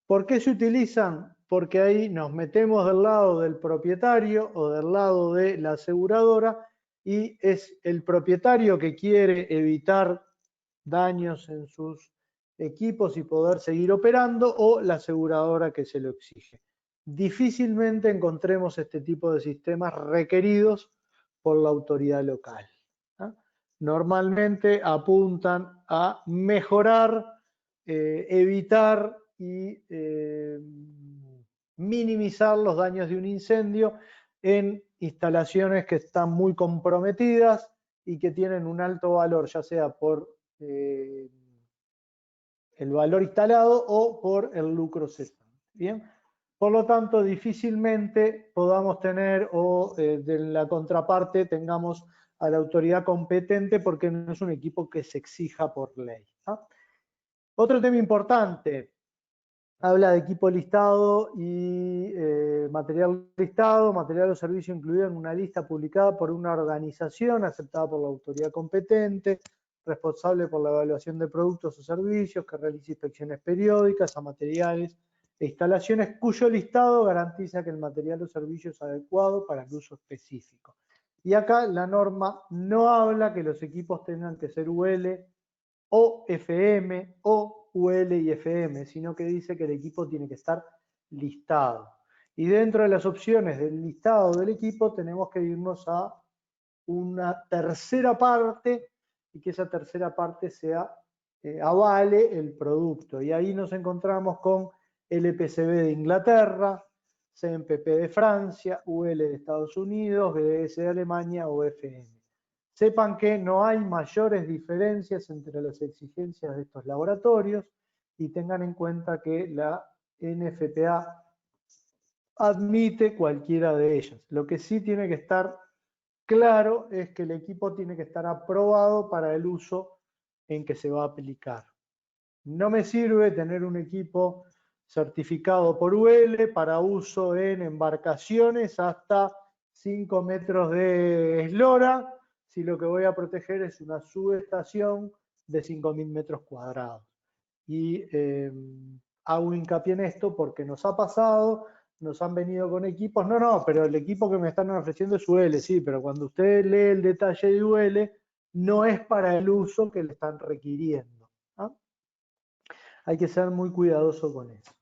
¿Por qué se utilizan? Porque ahí nos metemos del lado del propietario o del lado de la aseguradora, y es el propietario que quiere evitar daños en sus equipos y poder seguir operando, o la aseguradora que se lo exige. Difícilmente encontremos este tipo de sistemas requeridos por la autoridad local. Normalmente apuntan a mejorar, evitar y minimizar los daños de un incendio en instalaciones que están muy comprometidas y que tienen un alto valor, ya sea por el valor instalado o por el lucro cesante. Bien, por lo tanto, difícilmente podamos tener, o de la contraparte tengamos a la autoridad competente, porque no es un equipo que se exija por ley. Otro tema importante, habla de equipo listado y material listado, material o servicio incluido en una lista publicada por una organización aceptada por la autoridad competente, responsable por la evaluación de productos o servicios, que realice inspecciones periódicas a materiales e instalaciones cuyo listado garantiza que el material o servicio es adecuado para el uso específico. Y acá la norma no habla que los equipos tengan que ser UL o FM o UL y FM, sino que dice que el equipo tiene que estar listado. Y dentro de las opciones del listado del equipo tenemos que irnos a una tercera parte, y que esa tercera parte avale el producto. Y ahí nos encontramos con LPCB de Inglaterra, CMPP de Francia, UL de Estados Unidos, BDS de Alemania o FM. Sepan que no hay mayores diferencias entre las exigencias de estos laboratorios, y tengan en cuenta que la NFPA admite cualquiera de ellas. Lo que sí tiene que estar claro es que el equipo tiene que estar aprobado para el uso en que se va a aplicar. No me sirve tener un equipo certificado por UL para uso en embarcaciones hasta 5 metros de eslora, si lo que voy a proteger es una subestación de 5.000 metros cuadrados. Y hago hincapié en esto porque nos ha pasado, nos han venido con equipos, no, pero el equipo que me están ofreciendo es UL, sí, pero cuando usted lee el detalle de UL, no es para el uso que le están requiriendo. Hay que ser muy cuidadoso con eso.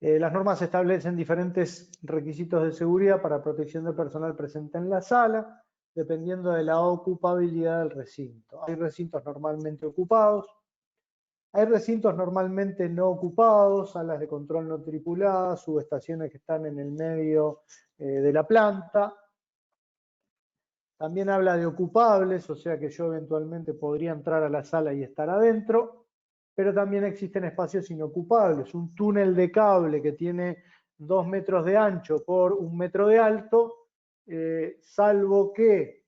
Las normas establecen diferentes requisitos de seguridad para protección del personal presente en la sala, dependiendo de la ocupabilidad del recinto. Hay recintos normalmente ocupados, hay recintos normalmente no ocupados, salas de control no tripuladas, subestaciones que están en el medio de la planta. También habla de ocupables, o sea que yo eventualmente podría entrar a la sala y estar adentro, pero también existen espacios inocupables. Un túnel de cable que tiene 2 metros de ancho por 1 metro de alto, salvo que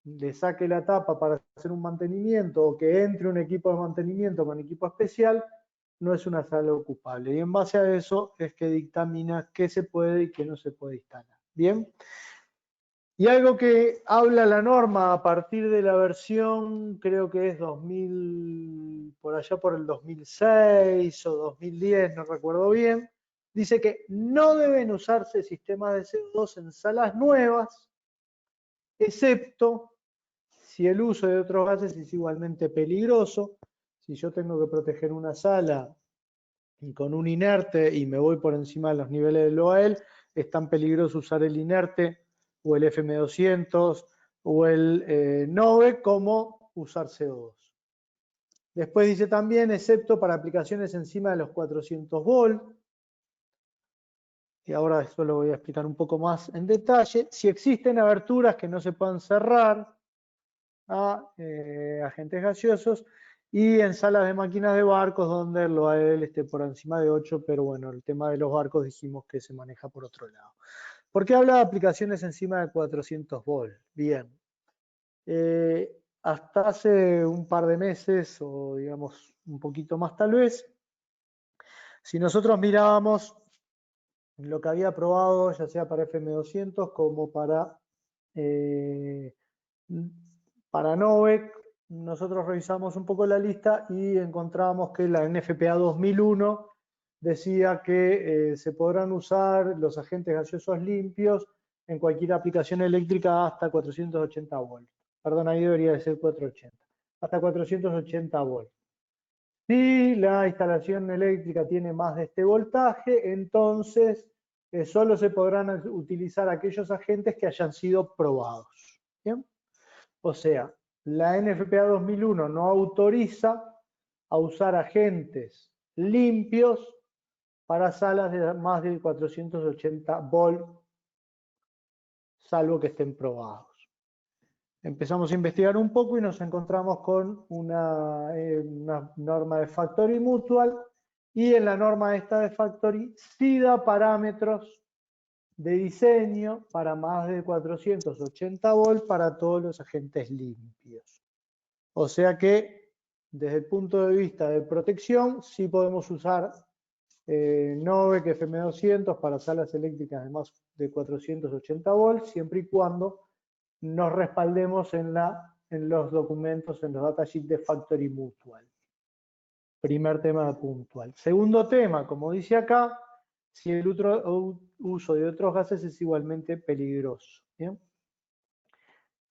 le saque la tapa para hacer un mantenimiento o que entre un equipo de mantenimiento con equipo especial, no es una sala ocupable. Y en base a eso es que dictamina qué se puede y qué no se puede instalar. Bien. Y algo que habla la norma a partir de la versión, creo que es 2000, por allá por el 2006 o 2010, no recuerdo bien, dice que no deben usarse sistemas de CO2 en salas nuevas, excepto si el uso de otros gases es igualmente peligroso. Si yo tengo que proteger una sala y con un inerte y me voy por encima de los niveles del OAL, es tan peligroso usar el inerte o el FM200 o el NOVE como usar CO2. Después dice también, excepto para aplicaciones encima de los 400 volt. y ahora eso lo voy a explicar un poco más en detalle. Si existen aberturas que no se puedan cerrar a agentes gaseosos, y en salas de máquinas de barcos donde el LOAEL esté por encima de 8, pero bueno, el tema de los barcos dijimos que se maneja por otro lado. ¿Por qué habla de aplicaciones encima de 400 volt? Bien, hasta hace un par de meses, o digamos un poquito más tal vez, si nosotros mirábamos lo que había probado, ya sea para FM200 como eh, para Novec, nosotros revisamos un poco la lista y encontramos que la NFPA 2001 decía que se podrán usar los agentes gaseosos limpios en cualquier aplicación eléctrica hasta 480 volts. Perdón, ahí debería de ser 480. Hasta 480 volts. Si la instalación eléctrica tiene más de este voltaje, entonces solo se podrán utilizar aquellos agentes que hayan sido probados. ¿Bien? O sea, la NFPA 2001 no autoriza a usar agentes limpios para salas de más de 480 volt, salvo que estén probados. Empezamos a investigar un poco y nos encontramos con una norma de Factory Mutual, y en la norma esta de Factory sí da parámetros de diseño para más de 480 volt para todos los agentes limpios. O sea que desde el punto de vista de protección sí podemos usar Novec FM200 para salas eléctricas de más de 480 volts, siempre y cuando nos respaldemos en los documentos, en los datasheets de Factory Mutual. Primer tema puntual. Segundo tema, como dice acá, si el uso de otros gases es igualmente peligroso. ¿Bien?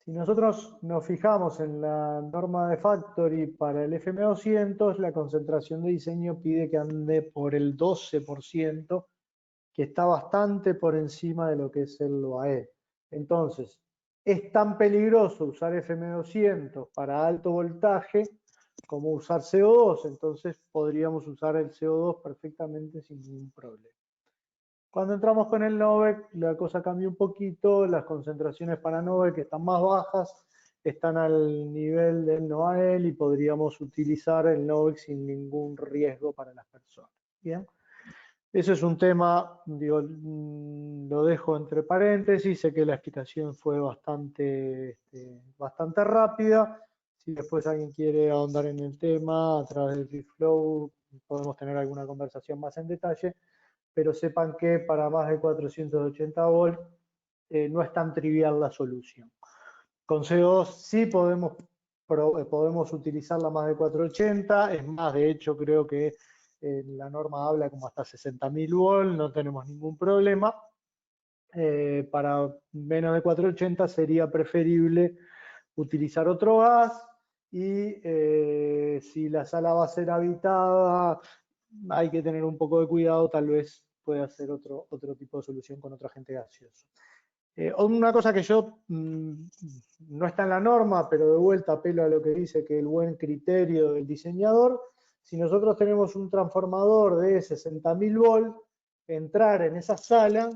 Si nosotros nos fijamos en la norma de Factory para el FM200, la concentración de diseño pide que ande por el 12%, que está bastante por encima de lo que es el LOAE. Entonces, es tan peligroso usar FM200 para alto voltaje como usar CO2, entonces podríamos usar el CO2 perfectamente sin ningún problema. Cuando entramos con el Novec, la cosa cambia un poquito, las concentraciones para Novec están más bajas, están al nivel del NOAEL y podríamos utilizar el Novec sin ningún riesgo para las personas. ¿Bien? Eso es un tema, digo, lo dejo entre paréntesis, sé que la explicación fue bastante rápida. Si después alguien quiere ahondar en el tema a través del FitFlow, podemos tener alguna conversación más en detalle, pero sepan que para más de 480 volts no es tan trivial la solución. Con CO2 sí podemos utilizarla más de 480, es más, de hecho creo que la norma habla como hasta 60.000 volts, no tenemos ningún problema. Para menos de 480 sería preferible utilizar otro gas, y si la sala va a ser habitada, hay que tener un poco de cuidado, tal vez pueda ser otro tipo de solución con otro agente gaseoso. Una cosa que no está en la norma, pero de vuelta apelo a lo que dice que el buen criterio del diseñador. Si nosotros tenemos un transformador de 60.000 volts, entrar en esa sala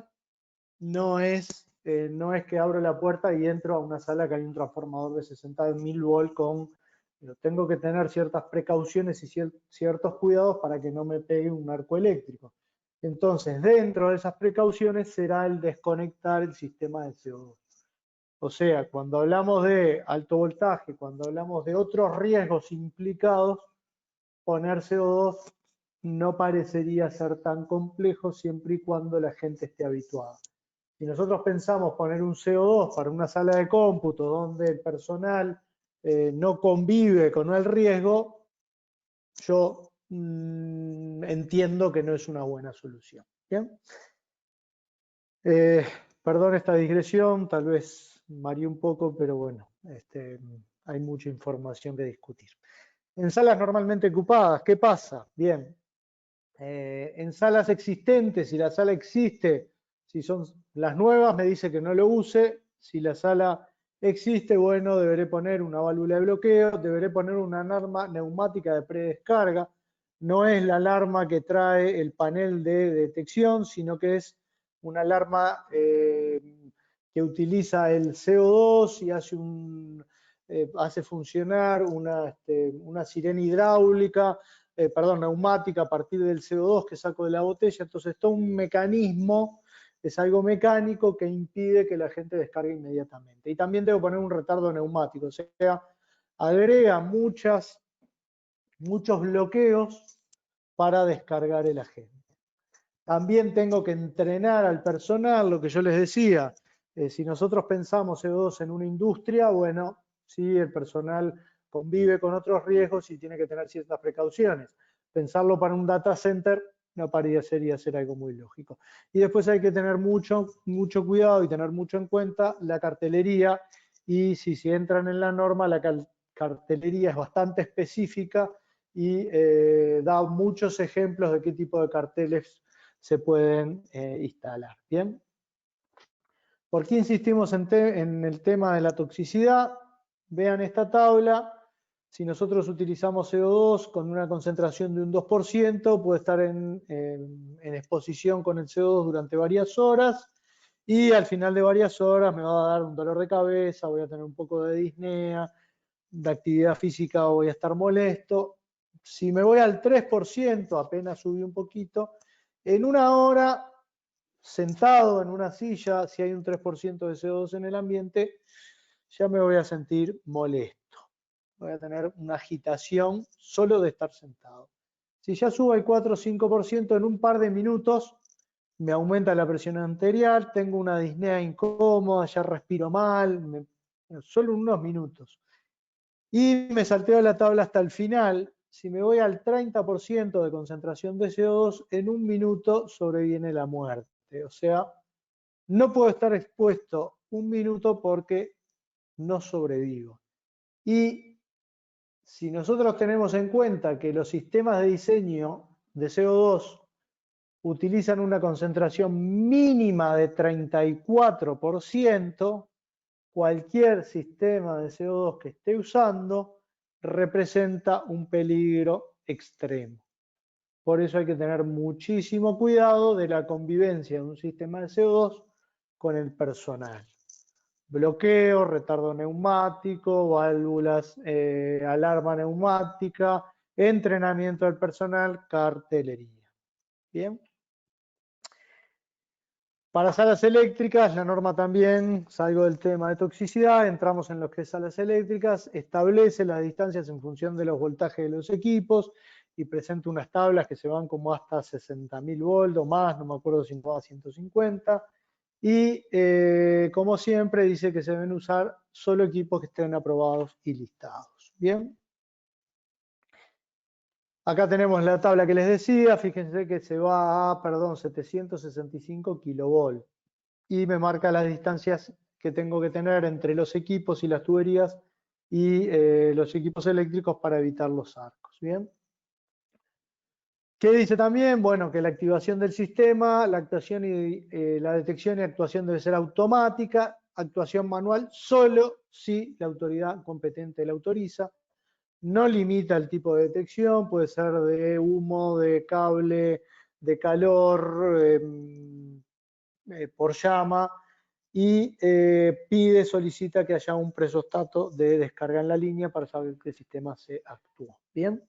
no es que abro la puerta y entro a una sala que hay un transformador de 60.000 volts tengo que tener ciertas precauciones y ciertos cuidados para que no me pegue un arco eléctrico. Entonces, dentro de esas precauciones será el desconectar el sistema de CO2. O sea, cuando hablamos de alto voltaje, cuando hablamos de otros riesgos implicados, poner CO2 no parecería ser tan complejo siempre y cuando la gente esté habituada. Si nosotros pensamos poner un CO2 para una sala de cómputo donde el personal no convive con el riesgo, yo entiendo que no es una buena solución. ¿Bien? Perdón esta digresión, tal vez varíe un poco, pero bueno, hay mucha información que discutir. En salas normalmente ocupadas, ¿qué pasa? Bien, en salas existentes, si la sala existe, si son las nuevas, me dice que no lo use. Si la sala existe, bueno, deberé poner una válvula de bloqueo, deberé poner una alarma neumática de predescarga. No es la alarma que trae el panel de detección, sino que es una alarma que utiliza el CO2 y hace funcionar una sirena hidráulica, neumática a partir del CO2 que saco de la botella. Entonces, todo un mecanismo, es algo mecánico que impide que la gente descargue inmediatamente. Y también tengo que poner un retardo neumático, o sea, agrega muchos bloqueos para descargar el agente. También tengo que entrenar al personal, lo que yo les decía, si nosotros pensamos CO2 en una industria, bueno, sí, el personal convive con otros riesgos y tiene que tener ciertas precauciones. Pensarlo para un data center no parecería ser algo muy lógico. Y después hay que tener mucho cuidado y tener mucho en cuenta la cartelería, y si entran en la norma, la cartelería es bastante específica y da muchos ejemplos de qué tipo de carteles se pueden instalar. ¿Bien? ¿Por qué insistimos en el tema de la toxicidad? Vean esta tabla. Si nosotros utilizamos CO2 con una concentración de un 2%, puede estar en exposición con el CO2 durante varias horas, y al final de varias horas me va a dar un dolor de cabeza, voy a tener un poco de disnea, de actividad física voy a estar molesto. Si me voy al 3%, apenas subí un poquito, en una hora, sentado en una silla, si hay un 3% de CO2 en el ambiente, ya me voy a sentir molesto. Voy a tener una agitación solo de estar sentado. Si ya subo el 4 o 5%, en un par de minutos me aumenta la presión arterial, tengo una disnea incómoda, ya respiro mal, solo en unos minutos. Y me salteo la tabla hasta el final. Si me voy al 30% de concentración de CO2, en un minuto sobreviene la muerte. O sea, no puedo estar expuesto un minuto porque no sobrevivo. Y si nosotros tenemos en cuenta que los sistemas de diseño de CO2 utilizan una concentración mínima de 34%, cualquier sistema de CO2 que esté usando representa un peligro extremo. Por eso hay que tener muchísimo cuidado de la convivencia de un sistema de CO2 con el personal. Bloqueo, retardo neumático, válvulas, alarma neumática, entrenamiento del personal, cartelería. Bien. Para salas eléctricas, la norma también, salgo del tema de toxicidad, entramos en lo que es salas eléctricas, establece las distancias en función de los voltajes de los equipos y presenta unas tablas que se van como hasta 60.000 volts o más, no me acuerdo si va a 150. Y como siempre dice que se deben usar solo equipos que estén aprobados y listados. Bien. Acá tenemos la tabla que les decía, fíjense que se va a, 765 kilovolts. Y me marca las distancias que tengo que tener entre los equipos y las tuberías y los equipos eléctricos para evitar los arcos. ¿Bien? ¿Qué dice también? Bueno, que la activación del sistema, la actuación y la detección y actuación debe ser automática, actuación manual solo si la autoridad competente la autoriza. No limita el tipo de detección, puede ser de humo, de cable, de calor, por llama, y solicita que haya un presostato de descarga en la línea para saber que el sistema se actúa. Bien.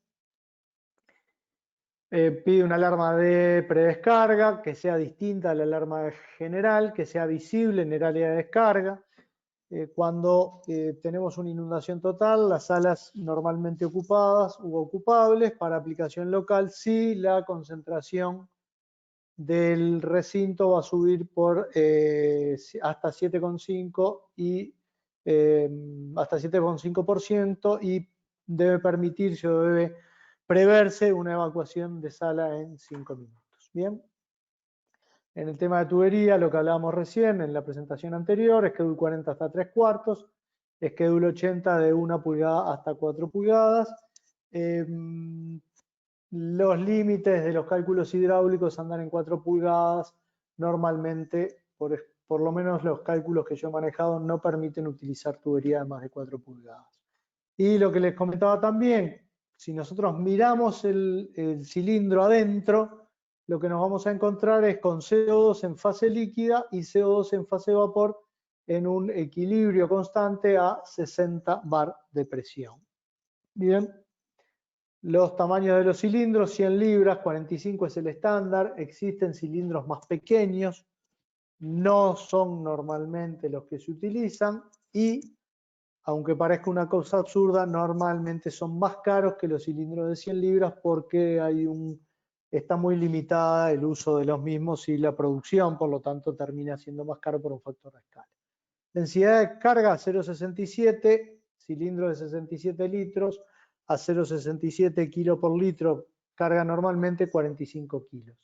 Pide una alarma de predescarga que sea distinta a la alarma general, que sea visible en el área de descarga. Cuando tenemos una inundación total, las salas normalmente ocupadas u ocupables para aplicación local, si la concentración del recinto va a subir por hasta 7,5% hasta 7,5% y debe permitirse o debe preverse una evacuación de sala en 5 minutos. Bien. En el tema de tubería, lo que hablábamos recién en la presentación anterior, Schedule 40 hasta 3/4, Schedule 80 de 1 pulgada hasta 4 pulgadas. Los límites de los cálculos hidráulicos andan en 4 pulgadas. Normalmente, por lo menos los cálculos que yo he manejado, no permiten utilizar tubería de más de 4 pulgadas. Y lo que les comentaba también, si nosotros miramos el cilindro adentro, lo que nos vamos a encontrar es con CO2 en fase líquida y CO2 en fase vapor en un equilibrio constante a 60 bar de presión. Bien, los tamaños de los cilindros, 100 libras, 45 es el estándar, existen cilindros más pequeños, no son normalmente los que se utilizan y, aunque parezca una cosa absurda, normalmente son más caros que los cilindros de 100 libras porque está muy limitada el uso de los mismos y la producción, por lo tanto termina siendo más caro por un factor de escala. Densidad de carga 0,67, cilindro de 67 litros a 0,67 kilos por litro, carga normalmente 45 kilos.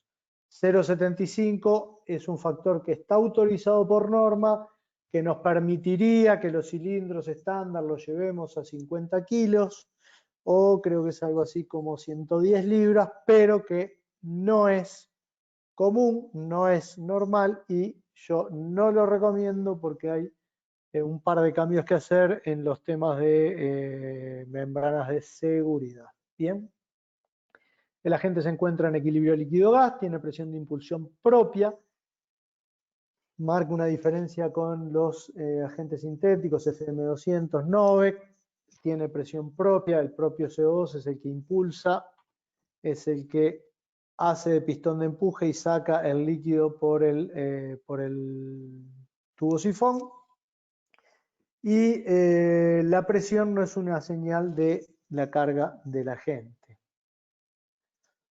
0,75 es un factor que está autorizado por norma, que nos permitiría que los cilindros estándar los llevemos a 50 kilos, o creo que es algo así como 110 libras, pero que no es común, no es normal y yo no lo recomiendo porque hay un par de cambios que hacer en los temas de membranas de seguridad. Bien. El agente se encuentra en equilibrio líquido-gas, tiene presión de impulsión propia, marca una diferencia con los agentes sintéticos FM200, NOVEC, tiene presión propia, el propio CO2 es el que impulsa, es el que hace de pistón de empuje y saca el líquido por el tubo sifón. Y la presión no es una señal de la carga del agente.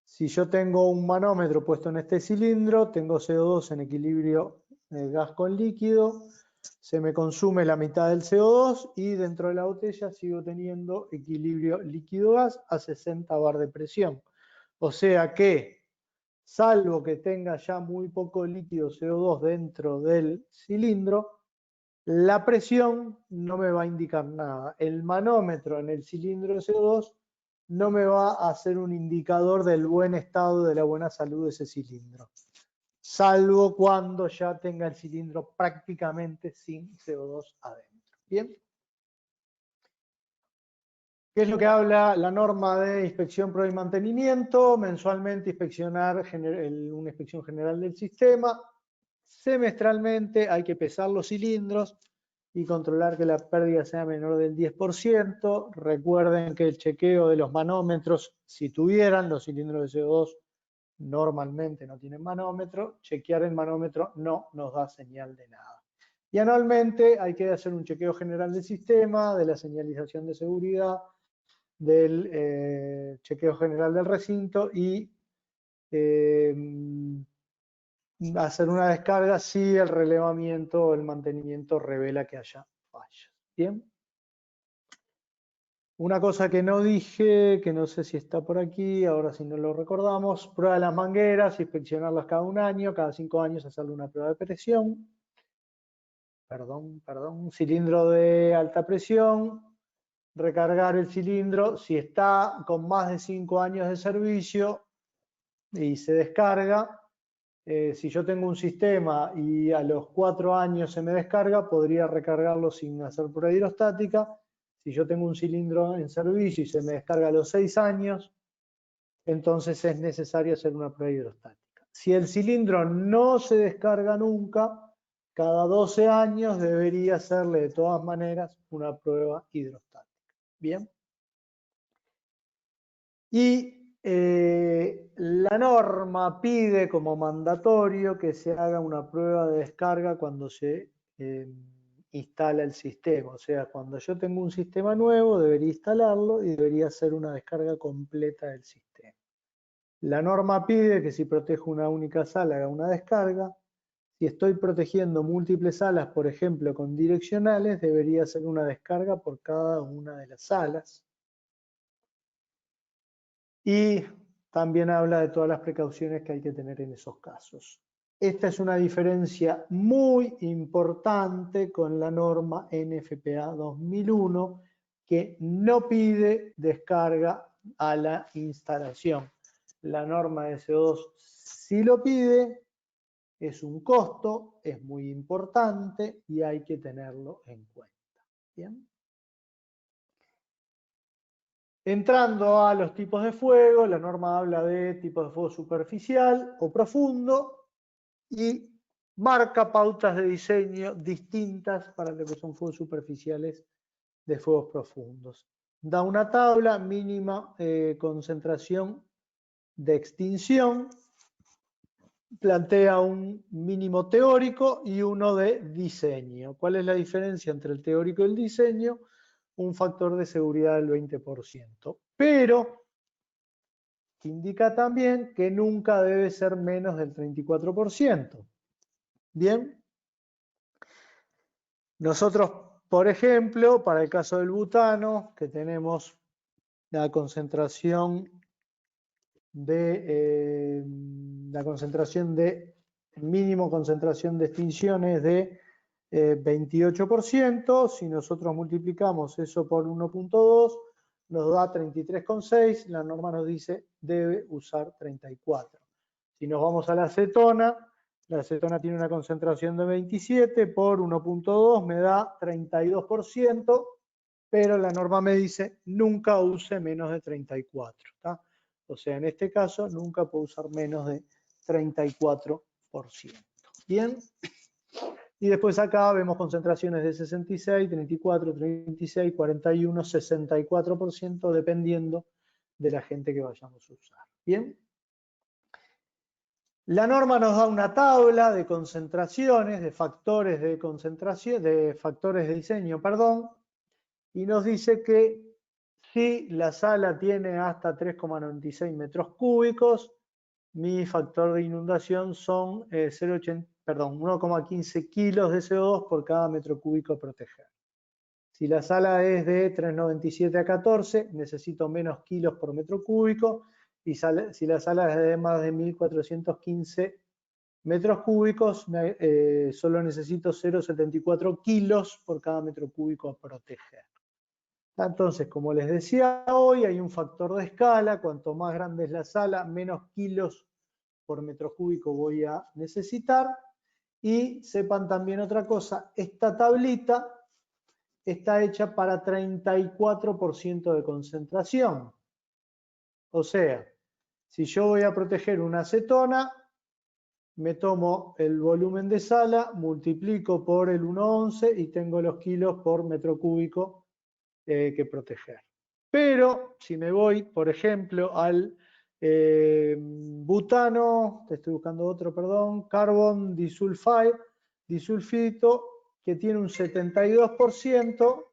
Si yo tengo un manómetro puesto en este cilindro, tengo CO2 en equilibrio gas con líquido, se me consume la mitad del CO2 y dentro de la botella sigo teniendo equilibrio líquido-gas a 60 bar de presión. O sea que, salvo que tenga ya muy poco líquido CO2 dentro del cilindro, la presión no me va a indicar nada. El manómetro en el cilindro de CO2 no me va a hacer un indicador del buen estado, de la buena salud de ese cilindro. Salvo cuando ya tenga el cilindro prácticamente sin CO2 adentro. ¿Bien? ¿Qué es lo que habla la norma de inspección, prueba y mantenimiento? Mensualmente inspeccionar una inspección general del sistema. Semestralmente hay que pesar los cilindros y controlar que la pérdida sea menor del 10%. Recuerden que el chequeo de los manómetros, si tuvieran los cilindros de CO2, normalmente no tienen manómetro. Chequear el manómetro no nos da señal de nada. Y anualmente hay que hacer un chequeo general del sistema, de la señalización de seguridad, del chequeo general del recinto y hacer una descarga si el relevamiento o el mantenimiento revela que haya fallas. Bien. Una cosa que no dije, que no sé si está por aquí, ahora si no lo recordamos, prueba de las mangueras, inspeccionarlas cada un año, cada 5 años hacerle una prueba de presión. Un cilindro de alta presión, recargar el cilindro, si está con más de 5 años de servicio y se descarga, si yo tengo un sistema y a los 4 años se me descarga, podría recargarlo sin hacer prueba hidrostática. Si yo tengo un cilindro en servicio y se me descarga a los 6 años, entonces es necesario hacer una prueba hidrostática. Si el cilindro no se descarga nunca, cada 12 años debería hacerle de todas maneras una prueba hidrostática. Bien. Y la norma pide como mandatorio que se haga una prueba de descarga cuando se instala el sistema. O sea, cuando yo tengo un sistema nuevo, debería instalarlo y debería hacer una descarga completa del sistema. La norma pide que si protejo una única sala haga una descarga. Si estoy protegiendo múltiples salas, por ejemplo, con direccionales, debería hacer una descarga por cada una de las salas. Y también habla de todas las precauciones que hay que tener en esos casos. Esta es una diferencia muy importante con la norma NFPA 2001, que no pide descarga a la instalación. La norma de CO2 sí lo pide, es un costo, es muy importante y hay que tenerlo en cuenta. ¿Bien? Entrando a los tipos de fuego, la norma habla de tipos de fuego superficial o profundo y marca pautas de diseño distintas para lo que son fuegos superficiales de fuegos profundos. Da una tabla mínima concentración de extinción, plantea un mínimo teórico y uno de diseño. ¿Cuál es la diferencia entre el teórico y el diseño? Un factor de seguridad del 20%. Pero indica también que nunca debe ser menos del 34%. Bien. Nosotros, por ejemplo, para el caso del butano, que tenemos la concentración de mínimo concentración de extinciones de 28%, si nosotros multiplicamos eso por 1.2, nos da 33,6, la norma nos dice debe usar 34. Si nos vamos a la acetona tiene una concentración de 27 por 1.2, me da 32%, pero la norma me dice nunca use menos de 34. ¿Tá? O sea, en este caso nunca puedo usar menos de 34%. Bien. Y después acá vemos concentraciones de 66, 34, 36, 41, 64%, dependiendo de la gente que vayamos a usar. Bien. La norma nos da una tabla de concentraciones, de factores de concentración, de factores de diseño, perdón, y nos dice que si la sala tiene hasta 3,96 metros cúbicos, mi factor de inundación son 1,15 kilos de CO2 por cada metro cúbico a proteger. Si la sala es de 3,97 a 14, necesito menos kilos por metro cúbico, y si la sala es de más de 1.415 metros cúbicos, solo necesito 0,74 kilos por cada metro cúbico a proteger. Entonces, como les decía hoy, hay un factor de escala. Cuanto más grande es la sala, menos kilos por metro cúbico voy a necesitar. Y sepan también otra cosa, esta tablita está hecha para 34% de concentración. O sea, si yo voy a proteger una acetona, me tomo el volumen de sala, multiplico por el 1,11 y tengo los kilos por metro cúbico que proteger. Pero si me voy, por ejemplo, al butano, te estoy buscando otro, perdón, carbon disulfito, que tiene un 72%,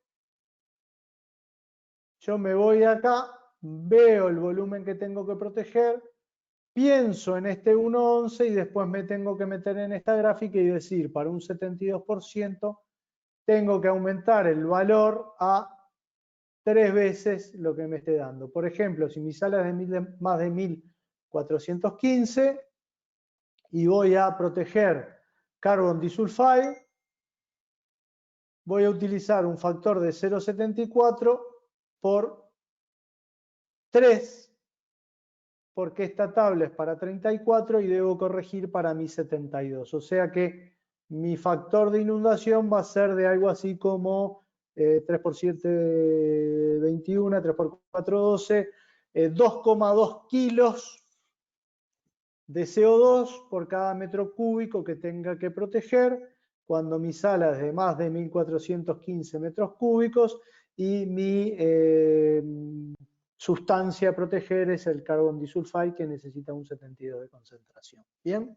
yo me voy acá, veo el volumen que tengo que proteger, pienso en este 1,11 y después me tengo que meter en esta gráfica y decir, para un 72%, tengo que aumentar el valor a 3 veces lo que me esté dando. Por ejemplo, si mi sala es de más de 1.415 y voy a proteger carbon disulfide, voy a utilizar un factor de 0,74 por 3, porque esta tabla es para 34 y debo corregir para mi 72. O sea que mi factor de inundación va a ser de algo así como 3 por 7, 21, 3 por 4, 12, 2,2 kilos de CO2 por cada metro cúbico que tenga que proteger, cuando mi sala es de más de 1.415 metros cúbicos y mi sustancia a proteger es el carbon disulfide, que necesita un 72 de concentración. Bien,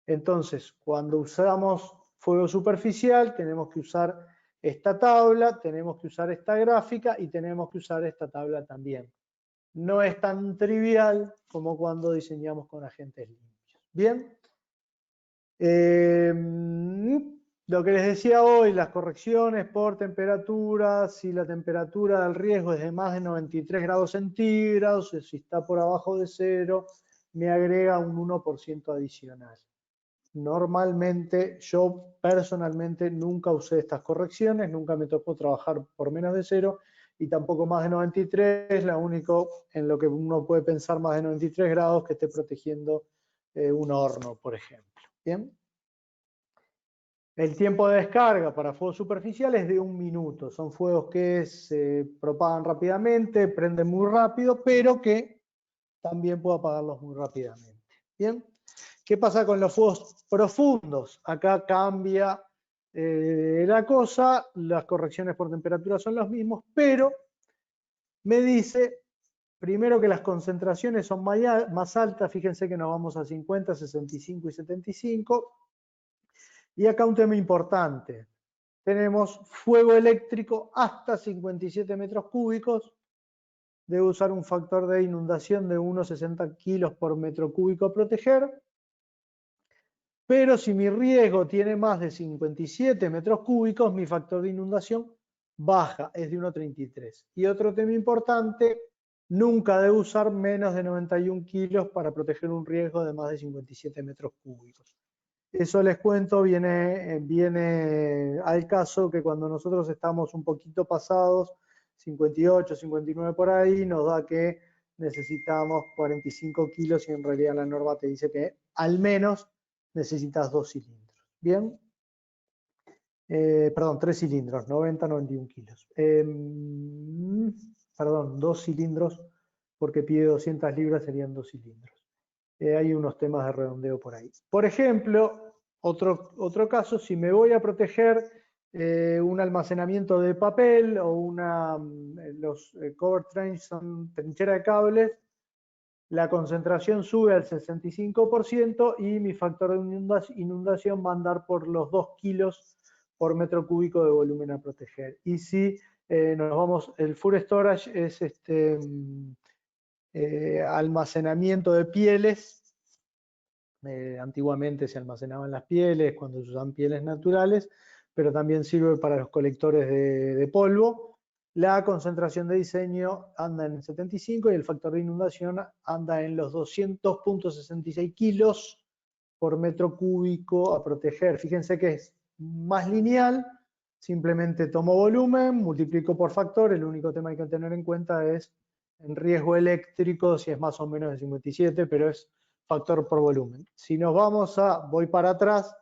entonces cuando usamos fuego superficial tenemos que usar esta tabla, tenemos que usar esta gráfica y tenemos que usar esta tabla también. No es tan trivial como cuando diseñamos con agentes limpios. Bien, lo que les decía hoy, las correcciones por temperatura, si la temperatura del riesgo es de más de 93 grados centígrados, si está por abajo de 0, me agrega un 1% adicional. Normalmente, yo personalmente nunca usé estas correcciones, nunca me tocó trabajar por menos de 0 y tampoco más de 93, lo único en lo que uno puede pensar más de 93 grados que esté protegiendo un horno, por ejemplo. Bien. El tiempo de descarga para fuegos superficiales es de 1 minuto. Son fuegos que se propagan rápidamente, prenden muy rápido, pero que también puedo apagarlos muy rápidamente. ¿Bien? ¿Qué pasa con los fuegos profundos? Acá cambia la cosa, las correcciones por temperatura son los mismos, pero me dice primero que las concentraciones son más altas, fíjense que nos vamos a 50, 65 y 75. Y acá un tema importante. Tenemos fuego eléctrico hasta 57 metros cúbicos. Debo usar un factor de inundación de 1,60 kilos por metro cúbico a proteger. Pero si mi riego tiene más de 57 metros cúbicos, mi factor de inundación baja, es de 1,33. Y otro tema importante, nunca debo usar menos de 91 kilos para proteger un riesgo de más de 57 metros cúbicos. Eso les cuento, viene al caso que cuando nosotros estamos un poquito pasados, 58, 59 por ahí, nos da que necesitamos 45 kilos y en realidad la norma te dice que al menos necesitas 2 cilindros. ¿Bien? Perdón, 3 cilindros, 90, 91 kilos. Perdón, 2 cilindros, porque pide 200 libras, serían 2 cilindros. Hay unos temas de redondeo por ahí. Por ejemplo, otro caso, si me voy a proteger un almacenamiento de papel o los cover trains son trinchera de cables, la concentración sube al 65% y mi factor de inundación va a andar por los 2 kilos por metro cúbico de volumen a proteger. Y si nos vamos, el full storage es almacenamiento de pieles. Antiguamente se almacenaban las pieles cuando se usaban pieles naturales, pero también sirve para los colectores de polvo. La concentración de diseño anda en 75 y el factor de inundación anda en los 200.66 kilos por metro cúbico a proteger. Fíjense que es más lineal, simplemente tomo volumen, multiplico por factor, el único tema que hay que tener en cuenta es en riesgo eléctrico, si es más o menos de 57, pero es factor por volumen. Si nos vamos voy para atrás,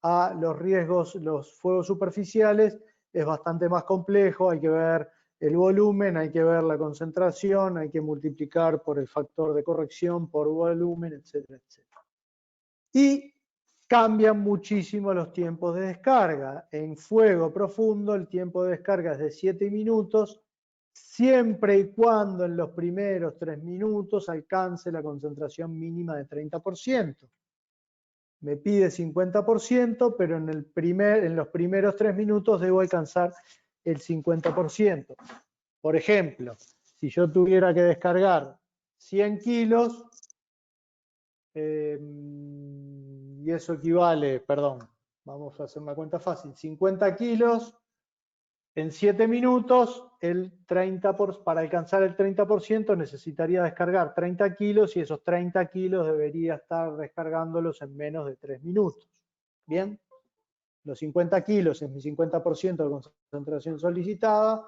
a los riesgos, los fuegos superficiales, es bastante más complejo, hay que ver el volumen, hay que ver la concentración, hay que multiplicar por el factor de corrección, por volumen, etcétera, etcétera. Y cambian muchísimo los tiempos de descarga. En fuego profundo el tiempo de descarga es de 7 minutos, siempre y cuando en los primeros 3 minutos alcance la concentración mínima de 30%. Me pide 50%, pero en los primeros 3 minutos debo alcanzar el 50%. Por ejemplo, si yo tuviera que descargar 100 kilos, y eso equivale, perdón, vamos a hacer una cuenta fácil, 50 kilos en 7 minutos, para alcanzar el 30% necesitaría descargar 30 kilos y esos 30 kilos debería estar descargándolos en menos de 3 minutos. ¿Bien? Los 50 kilos es mi 50% de concentración solicitada,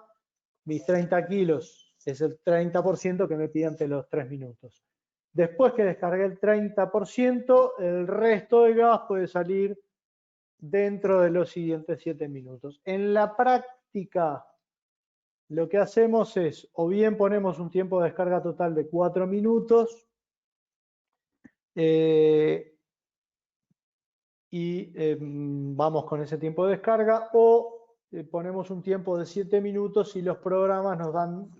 mis 30 kilos es el 30% que me pide ante los 3 minutos. Después que descargué el 30%, el resto de gas puede salir dentro de los siguientes 7 minutos. En la práctica, lo que hacemos es, o bien ponemos un tiempo de descarga total de 4 minutos, vamos con ese tiempo de descarga, o ponemos un tiempo de 7 minutos y los programas nos dan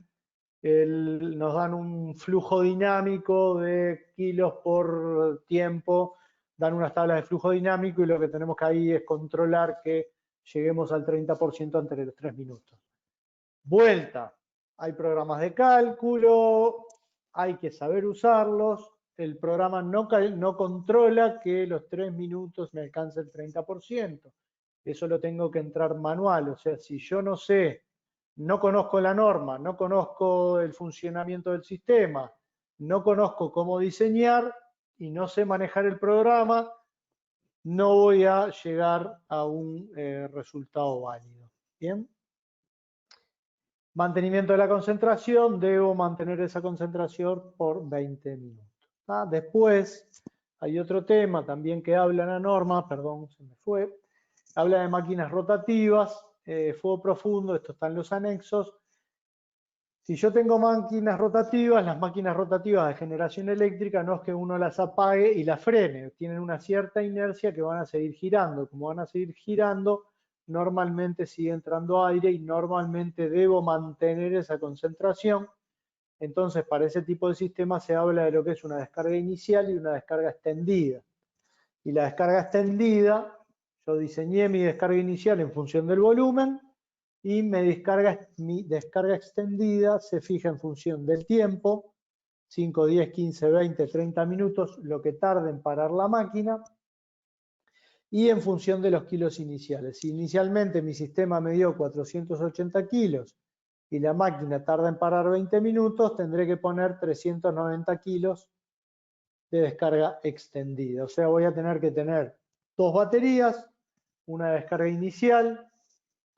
un flujo dinámico de kilos por tiempo, dan unas tablas de flujo dinámico y lo que tenemos que ahí es controlar que lleguemos al 30% antes de los 3 minutos. Vuelta, hay programas de cálculo, hay que saber usarlos, el programa no controla que los 3 minutos me alcance el 30%, eso lo tengo que entrar manual, o sea, si yo no sé, no conozco la norma, no conozco el funcionamiento del sistema, no conozco cómo diseñar y no sé manejar el programa, no voy a llegar a un resultado válido. ¿Bien? Mantenimiento de la concentración, debo mantener esa concentración por 20 minutos. Después hay otro tema también que habla en la norma, perdón, se me fue, habla de máquinas rotativas, fuego profundo, esto está en los anexos. Si yo tengo máquinas rotativas, las máquinas rotativas de generación eléctrica no es que uno las apague y las frene, tienen una cierta inercia que van a seguir girando. Como van a seguir girando, normalmente sigue entrando aire y normalmente debo mantener esa concentración. Entonces, para ese tipo de sistema se habla de lo que es una descarga inicial y una descarga extendida. Y la descarga extendida, yo diseñé mi descarga inicial en función del volumen y mi descarga extendida se fija en función del tiempo, 5, 10, 15, 20, 30 minutos, lo que tarde en parar la máquina, y en función de los kilos iniciales. Si inicialmente mi sistema me dio 480 kilos y la máquina tarda en parar 20 minutos, tendré que poner 390 kilos de descarga extendida. O sea, voy a tener que tener dos baterías, una descarga inicial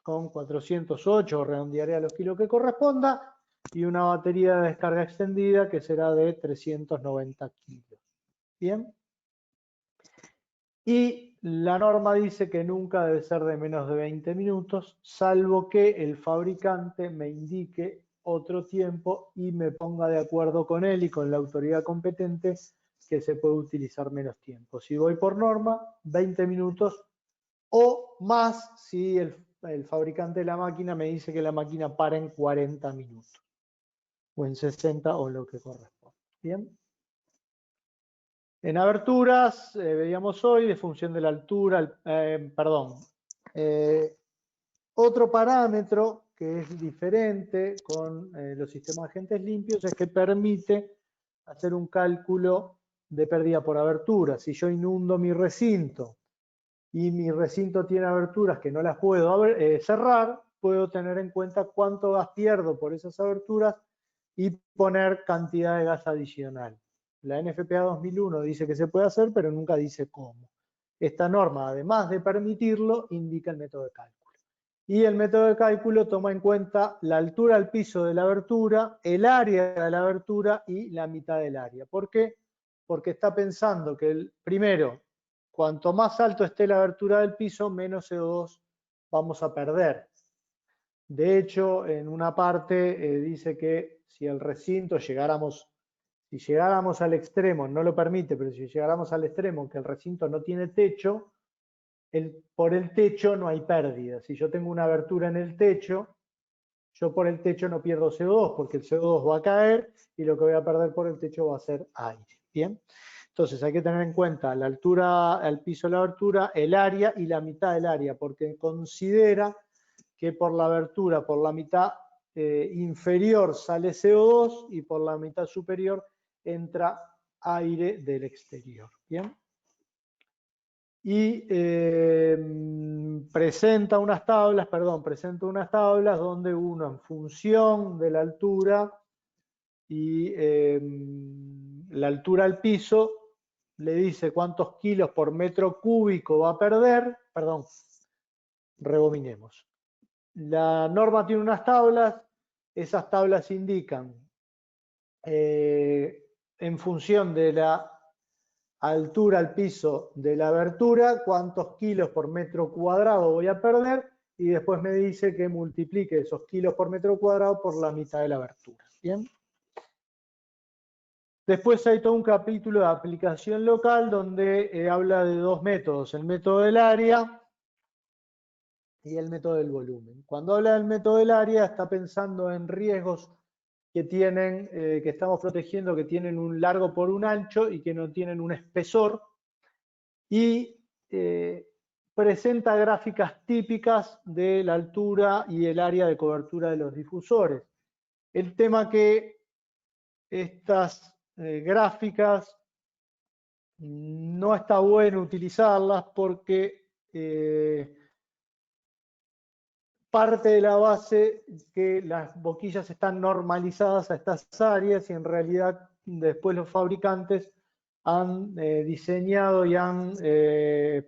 con 408, redondearé a los kilos que corresponda, y una batería de descarga extendida que será de 390 kilos. Bien. Y la norma dice que nunca debe ser de menos de 20 minutos, salvo que el fabricante me indique otro tiempo y me ponga de acuerdo con él y con la autoridad competente que se puede utilizar menos tiempo. Si voy por norma, 20 minutos o más si el fabricante de la máquina me dice que la máquina para en 40 minutos o en 60 o lo que corresponda. Bien. En aberturas, veíamos hoy, de función de la altura, otro parámetro que es diferente con los sistemas de agentes limpios es que permite hacer un cálculo de pérdida por abertura. Si yo inundo mi recinto y mi recinto tiene aberturas que no las puedo cerrar, puedo tener en cuenta cuánto gas pierdo por esas aberturas y poner cantidad de gas adicional. La NFPA 2001 dice que se puede hacer, pero nunca dice cómo. Esta norma, además de permitirlo, indica el método de cálculo. Y el método de cálculo toma en cuenta la altura al piso de la abertura, el área de la abertura y la mitad del área. ¿Por qué? Porque está pensando que, primero, cuanto más alto esté la abertura del piso, menos CO2 vamos a perder. De hecho, en una parte dice que si el recinto si llegáramos al extremo, no lo permite, pero si llegáramos al extremo que el recinto no tiene techo, por el techo no hay pérdida. Si yo tengo una abertura en el techo, yo por el techo no pierdo CO2, porque el CO2 va a caer y lo que voy a perder por el techo va a ser aire. ¿Bien? Entonces hay que tener en cuenta la altura al piso de la abertura, el área y la mitad del área, porque considera que por la abertura, por la mitad inferior sale CO2 y por la mitad superior entra aire del exterior. ¿Bien? Y presenta unas tablas donde uno en función de la altura y la altura al piso le dice cuántos kilos por metro cúbico va a perder, rebobinemos. La norma tiene unas tablas, esas tablas indican en función de la altura al piso de la abertura, cuántos kilos por metro cuadrado voy a perder, y después me dice que multiplique esos kilos por metro cuadrado por la mitad de la abertura. ¿Bien? Después hay todo un capítulo de aplicación local donde habla de dos métodos, el método del área y el método del volumen. Cuando habla del método del área está pensando en riesgos que tienen, que estamos protegiendo, que tienen un largo por un ancho y que no tienen un espesor, y presenta gráficas típicas de la altura y el área de cobertura de los difusores. El tema que estas gráficas no está bueno utilizarlas porque parte de la base que las boquillas están normalizadas a estas áreas y en realidad después los fabricantes han diseñado y han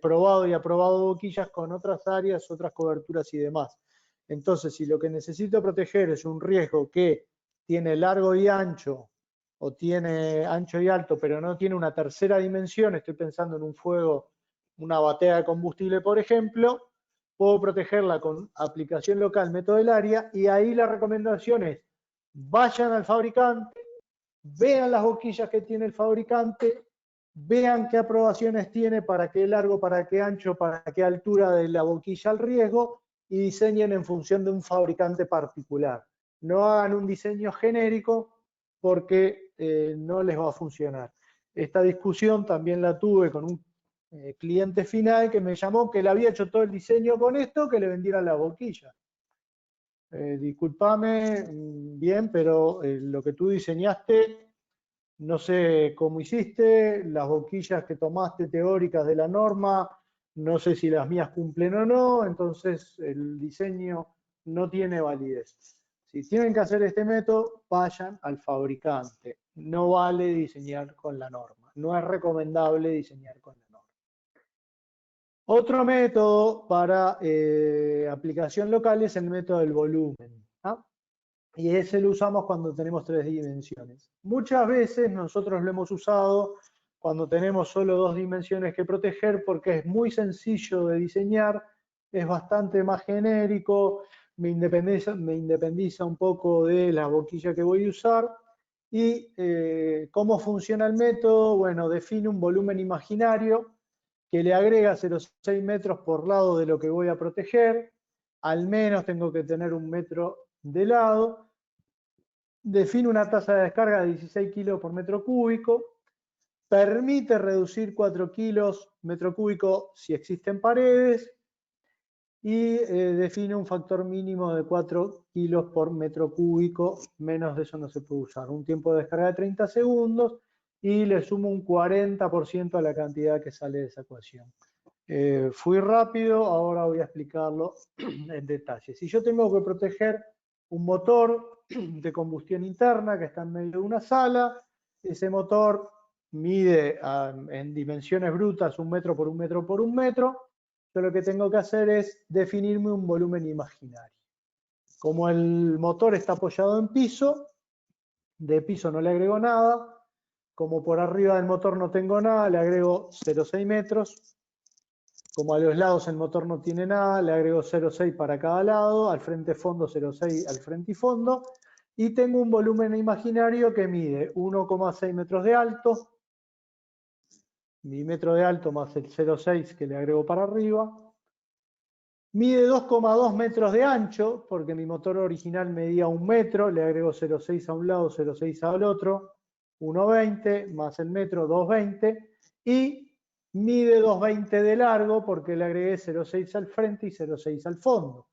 probado y aprobado boquillas con otras áreas, otras coberturas y demás. Entonces, si lo que necesito proteger es un riesgo que tiene largo y ancho, o tiene ancho y alto, pero no tiene una tercera dimensión, estoy pensando en un fuego, una batea de combustible, por ejemplo, puedo protegerla con aplicación local, método del área, y ahí la recomendación es, vayan al fabricante, vean las boquillas que tiene el fabricante, vean qué aprobaciones tiene, para qué largo, para qué ancho, para qué altura de la boquilla al riesgo, y diseñen en función de un fabricante particular. No hagan un diseño genérico porque no les va a funcionar. Esta discusión también la tuve con un cliente final que me llamó que le había hecho todo el diseño con esto, que le vendieran la boquilla. Discúlpame, bien, pero lo que tú diseñaste, no sé cómo hiciste, las boquillas que tomaste teóricas de la norma, no sé si las mías cumplen o no, entonces el diseño no tiene validez. Si tienen que hacer este método, vayan al fabricante. No vale diseñar con la norma. No es recomendable diseñar con la norma. Otro método para aplicación local es el método del volumen, ¿ah? Y ese lo usamos cuando tenemos 3 dimensiones. Muchas veces nosotros lo hemos usado cuando tenemos solo 2 dimensiones que proteger, porque es muy sencillo de diseñar, es bastante más genérico, me independiza un poco de la boquilla que voy a usar. ¿Y cómo funciona el método? Bueno, define un volumen imaginario que le agrega 0,6 metros por lado de lo que voy a proteger, al menos tengo que tener 1 metro de lado, define una tasa de descarga de 16 kilos por metro cúbico, permite reducir 4 kilos metro cúbico si existen paredes, y define un factor mínimo de 4 kilos por metro cúbico, menos de eso no se puede usar, un tiempo de descarga de 30 segundos, y le sumo un 40% a la cantidad que sale de esa ecuación. Fui rápido, ahora voy a explicarlo en detalle. Si yo tengo que proteger un motor de combustión interna que está en medio de una sala, ese motor mide en dimensiones brutas 1 metro por 1 metro por 1 metro, yo lo que tengo que hacer es definirme un volumen imaginario. Como el motor está apoyado en piso, de piso no le agrego nada. Como por arriba del motor no tengo nada, le agrego 0,6 metros. Como a los lados el motor no tiene nada, le agrego 0,6 para cada lado, al frente fondo 0,6 al frente y fondo, y tengo un volumen imaginario que mide 1,6 metros de alto, mi metro de alto más el 0,6 que le agrego para arriba, mide 2,2 metros de ancho, porque mi motor original medía 1 metro, le agrego 0,6 a un lado, 0,6 al otro, 1,20 más el metro, 2,20, y mide 2,20 de largo porque le agregué 0,6 al frente y 0,6 al fondo.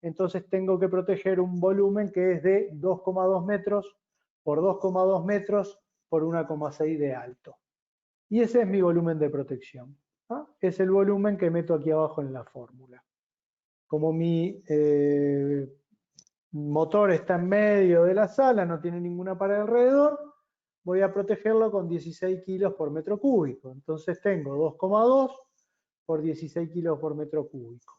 Entonces tengo que proteger un volumen que es de 2,2 metros por 2,2 metros por 1,6 de alto. Y ese es mi volumen de protección. ¿Ah? Es el volumen que meto aquí abajo en la fórmula. Como mi motor está en medio de la sala, no tiene ninguna pared alrededor, voy a protegerlo con 16 kilos por metro cúbico. Entonces tengo 2,2 por 16 kilos por metro cúbico.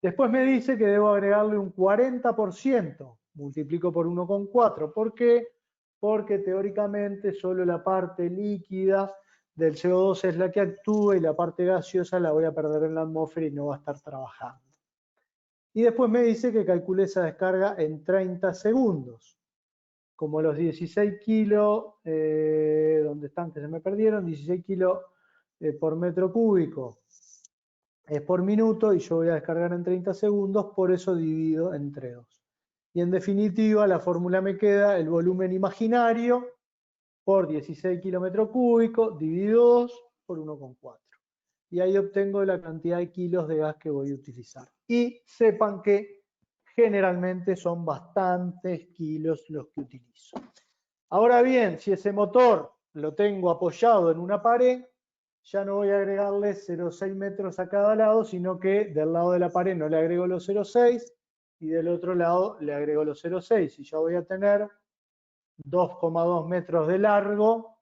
Después me dice que debo agregarle un 40%, multiplico por 1,4. ¿Por qué? Porque teóricamente solo la parte líquida del CO2 es la que actúa y la parte gaseosa la voy a perder en la atmósfera y no va a estar trabajando. Y después me dice que calcule esa descarga en 30 segundos. Como los 16 kilos, ¿dónde están que se me perdieron? 16 kilos por metro cúbico es por minuto y yo voy a descargar en 30 segundos, por eso divido entre 2. Y en definitiva, la fórmula me queda el volumen imaginario por 16 kilómetros cúbicos dividido 2 por 1,4. Y ahí obtengo la cantidad de kilos de gas que voy a utilizar. Y sepan que generalmente son bastantes kilos los que utilizo. Ahora bien, si ese motor lo tengo apoyado en una pared, ya no voy a agregarle 0,6 metros a cada lado, sino que del lado de la pared no le agrego los 0,6 y del otro lado le agrego los 0,6. Y ya voy a tener 2,2 metros de largo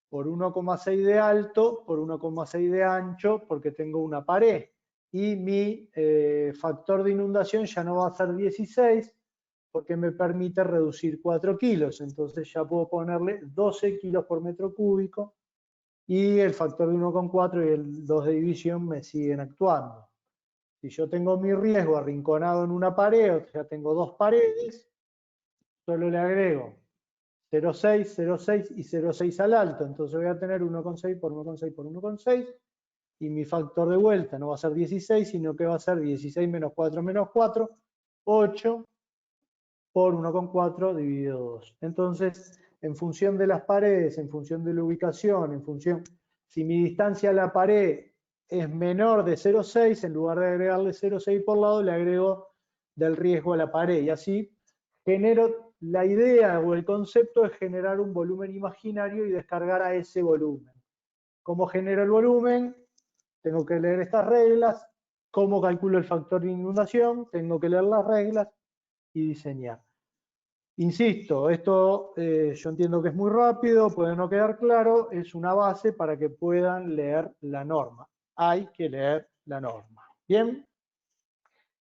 por 1,6 de alto por 1,6 de ancho, porque tengo una pared. Y mi factor de inundación ya no va a ser 16, porque me permite reducir 4 kilos. Entonces ya puedo ponerle 12 kilos por metro cúbico y el factor de 1,4 y el 2 de división me siguen actuando. Si yo tengo mi riesgo arrinconado en una pared, o sea, tengo dos paredes, solo le agrego 0,6, 0,6 y 0,6 al alto. Entonces voy a tener 1,6 por 1,6 por 1,6. Y mi factor de vuelta no va a ser 16, sino que va a ser 16 menos 4 menos 4, 8 por 1,4 dividido 2. Entonces, en función de las paredes, en función de la ubicación, en función, si mi distancia a la pared es menor de 0,6, en lugar de agregarle 0,6 por lado, le agrego del riesgo a la pared. Y así genero, la idea o el concepto es generar un volumen imaginario y descargar a ese volumen. ¿Cómo genero el volumen? Tengo que leer estas reglas. ¿Cómo calculo el factor de inundación? Tengo que leer las reglas y diseñar. Insisto, esto yo entiendo que es muy rápido, puede no quedar claro, es una base para que puedan leer la norma. Hay que leer la norma. ¿Bien?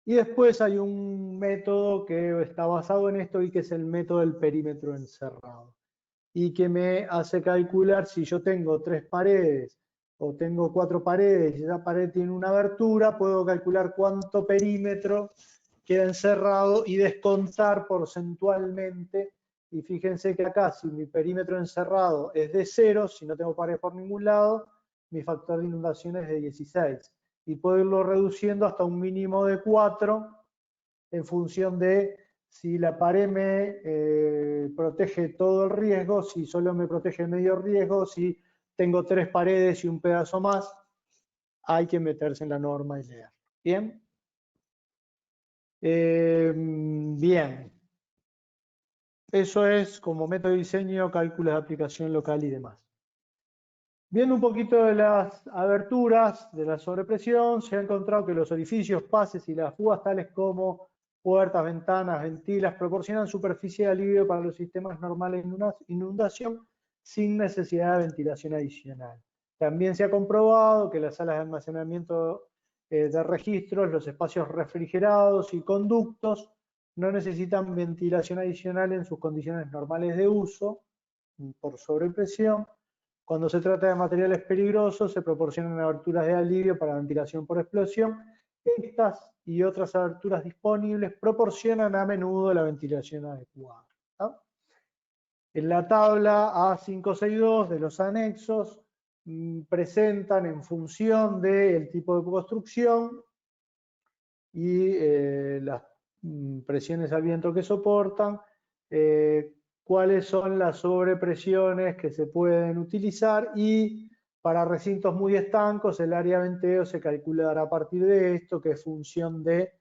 Y después hay un método que está basado en esto y que es el método del perímetro encerrado. Y que me hace calcular si yo tengo 3 paredes o tengo 4 paredes y esa pared tiene una abertura, puedo calcular cuánto perímetro queda encerrado y descontar porcentualmente. Y fíjense que acá, si mi perímetro encerrado es de 0, si no tengo pared por ningún lado, mi factor de inundación es de 16. Y puedo irlo reduciendo hasta un mínimo de 4 en función de si la pared me protege todo el riesgo, si solo me protege medio riesgo, si tengo 3 paredes y un pedazo más, hay que meterse en la norma y leer. ¿Bien? Bien. Eso es como método de diseño, cálculos de aplicación local y demás. Viendo un poquito de las aberturas de la sobrepresión, se ha encontrado que los orificios, pases y las fugas tales como puertas, ventanas, ventilas, proporcionan superficie de alivio para los sistemas normales de inundación sin necesidad de ventilación adicional. También se ha comprobado que las salas de almacenamiento de registros, los espacios refrigerados y conductos no necesitan ventilación adicional en sus condiciones normales de uso por sobrepresión. Cuando se trata de materiales peligrosos, se proporcionan aberturas de alivio para ventilación por explosión. Estas y otras aberturas disponibles proporcionan a menudo la ventilación adecuada. ¿No? En la tabla A562 de los anexos presentan en función del tipo de construcción y las presiones al viento que soportan, cuáles son las sobrepresiones que se pueden utilizar y para recintos muy estancos el área de venteo se calculará a partir de esto, que es función de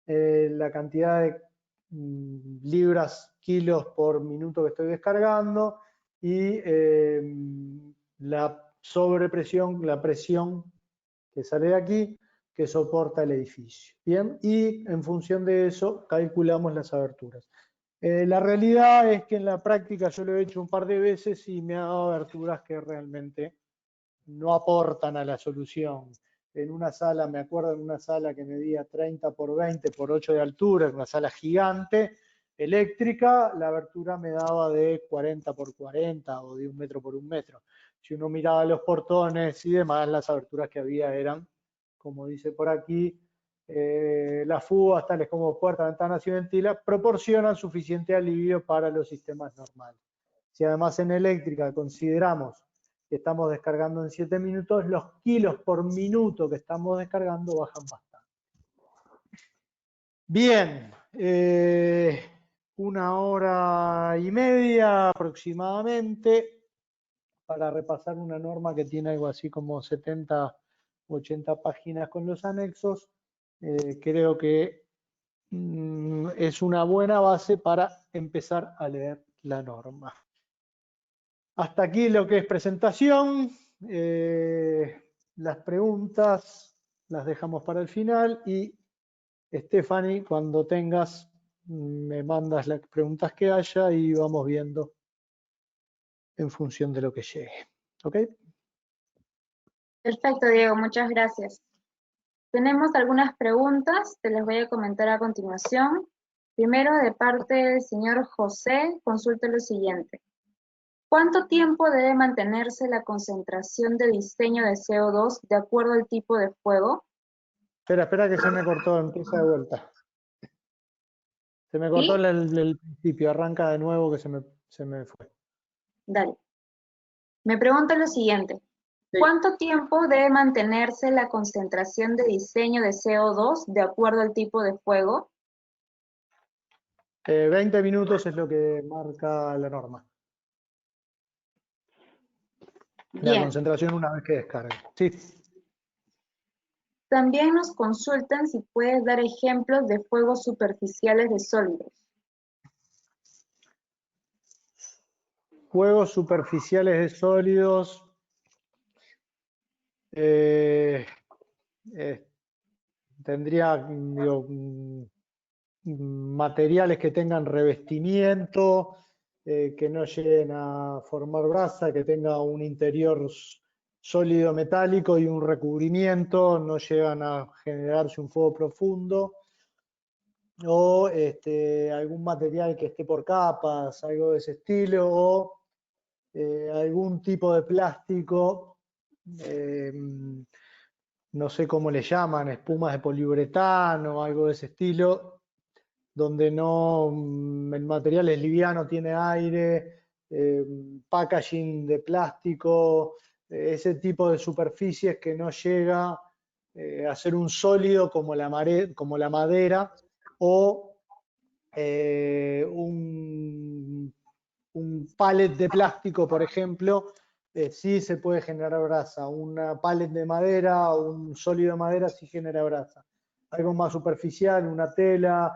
la cantidad de libras, kilos por minuto que estoy descargando y la sobrepresión, la presión que sale de aquí, que soporta el edificio. Bien, y en función de eso calculamos las aberturas. La realidad es que en la práctica yo lo he hecho un par de veces y me ha dado aberturas que realmente no aportan a la solución. En una sala, me acuerdo en una sala que medía 30 por 20 por 8 de altura, una sala gigante, eléctrica, la abertura me daba de 40 por 40 o de 1 metro por 1 metro. Si uno miraba los portones y demás, las aberturas que había eran, como dice por aquí, las fugas, tales como puertas, ventanas y ventilas, proporcionan suficiente alivio para los sistemas normales. Si además en eléctrica consideramos que estamos descargando en 7 minutos, los kilos por minuto que estamos descargando bajan bastante. Bien, 1 hora y media aproximadamente para repasar una norma que tiene algo así como 70, 80 páginas con los anexos. Creo que es una buena base para empezar a leer la norma. Hasta aquí lo que es presentación. Las preguntas las dejamos para el final y Stephanie, cuando tengas, me mandas las preguntas que haya y vamos viendo en función de lo que llegue. ¿Ok? Perfecto, Diego, muchas gracias. Tenemos algunas preguntas, te las voy a comentar a continuación. Primero, de parte del señor José, consulta lo siguiente. ¿Cuánto tiempo debe mantenerse la concentración de diseño de CO2 de acuerdo al tipo de fuego? Espera que se me cortó, empieza de vuelta. Se me cortó ¿Sí? el principio, arranca de nuevo que se me fue. Dale. Me pregunta lo siguiente. Sí. ¿Cuánto tiempo debe mantenerse la concentración de diseño de CO2 de acuerdo al tipo de fuego? 20 minutos es lo que marca la norma. La Bien. concentración una vez que descargue. Sí. También nos consultan si puedes dar ejemplos de fuegos superficiales de sólidos. Juegos superficiales de sólidos. Tendría, digo, materiales que tengan revestimiento, que no lleguen a formar brasa, que tenga un interior sólido metálico y un recubrimiento, no llegan a generarse un fuego profundo, o algún material que esté por capas, algo de ese estilo, o algún tipo de plástico, no sé cómo le llaman, espumas de poliuretano, algo de ese estilo, donde no, el material es liviano, tiene aire, packaging de plástico, ese tipo de superficies que no llega a ser un sólido como como la madera o un pallet de plástico, por ejemplo, sí se puede generar brasa. Una pallet de madera o un sólido de madera sí genera brasa. Algo más superficial, una tela,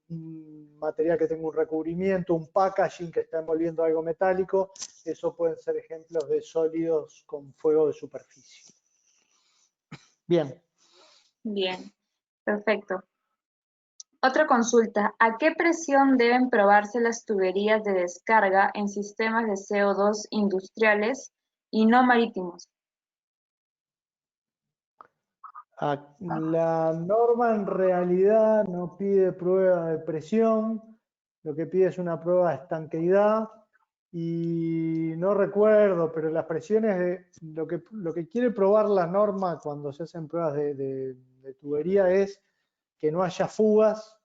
un material que tenga un recubrimiento, un packaging que está envolviendo algo metálico, eso pueden ser ejemplos de sólidos con fuego de superficie. Bien. Bien, perfecto. Otra consulta. ¿A qué presión deben probarse las tuberías de descarga en sistemas de CO2 industriales y no marítimos? La norma en realidad no pide prueba de presión, lo que pide es una prueba de estanqueidad y no recuerdo, pero las presiones, lo que quiere probar la norma cuando se hacen pruebas de tubería es que no haya fugas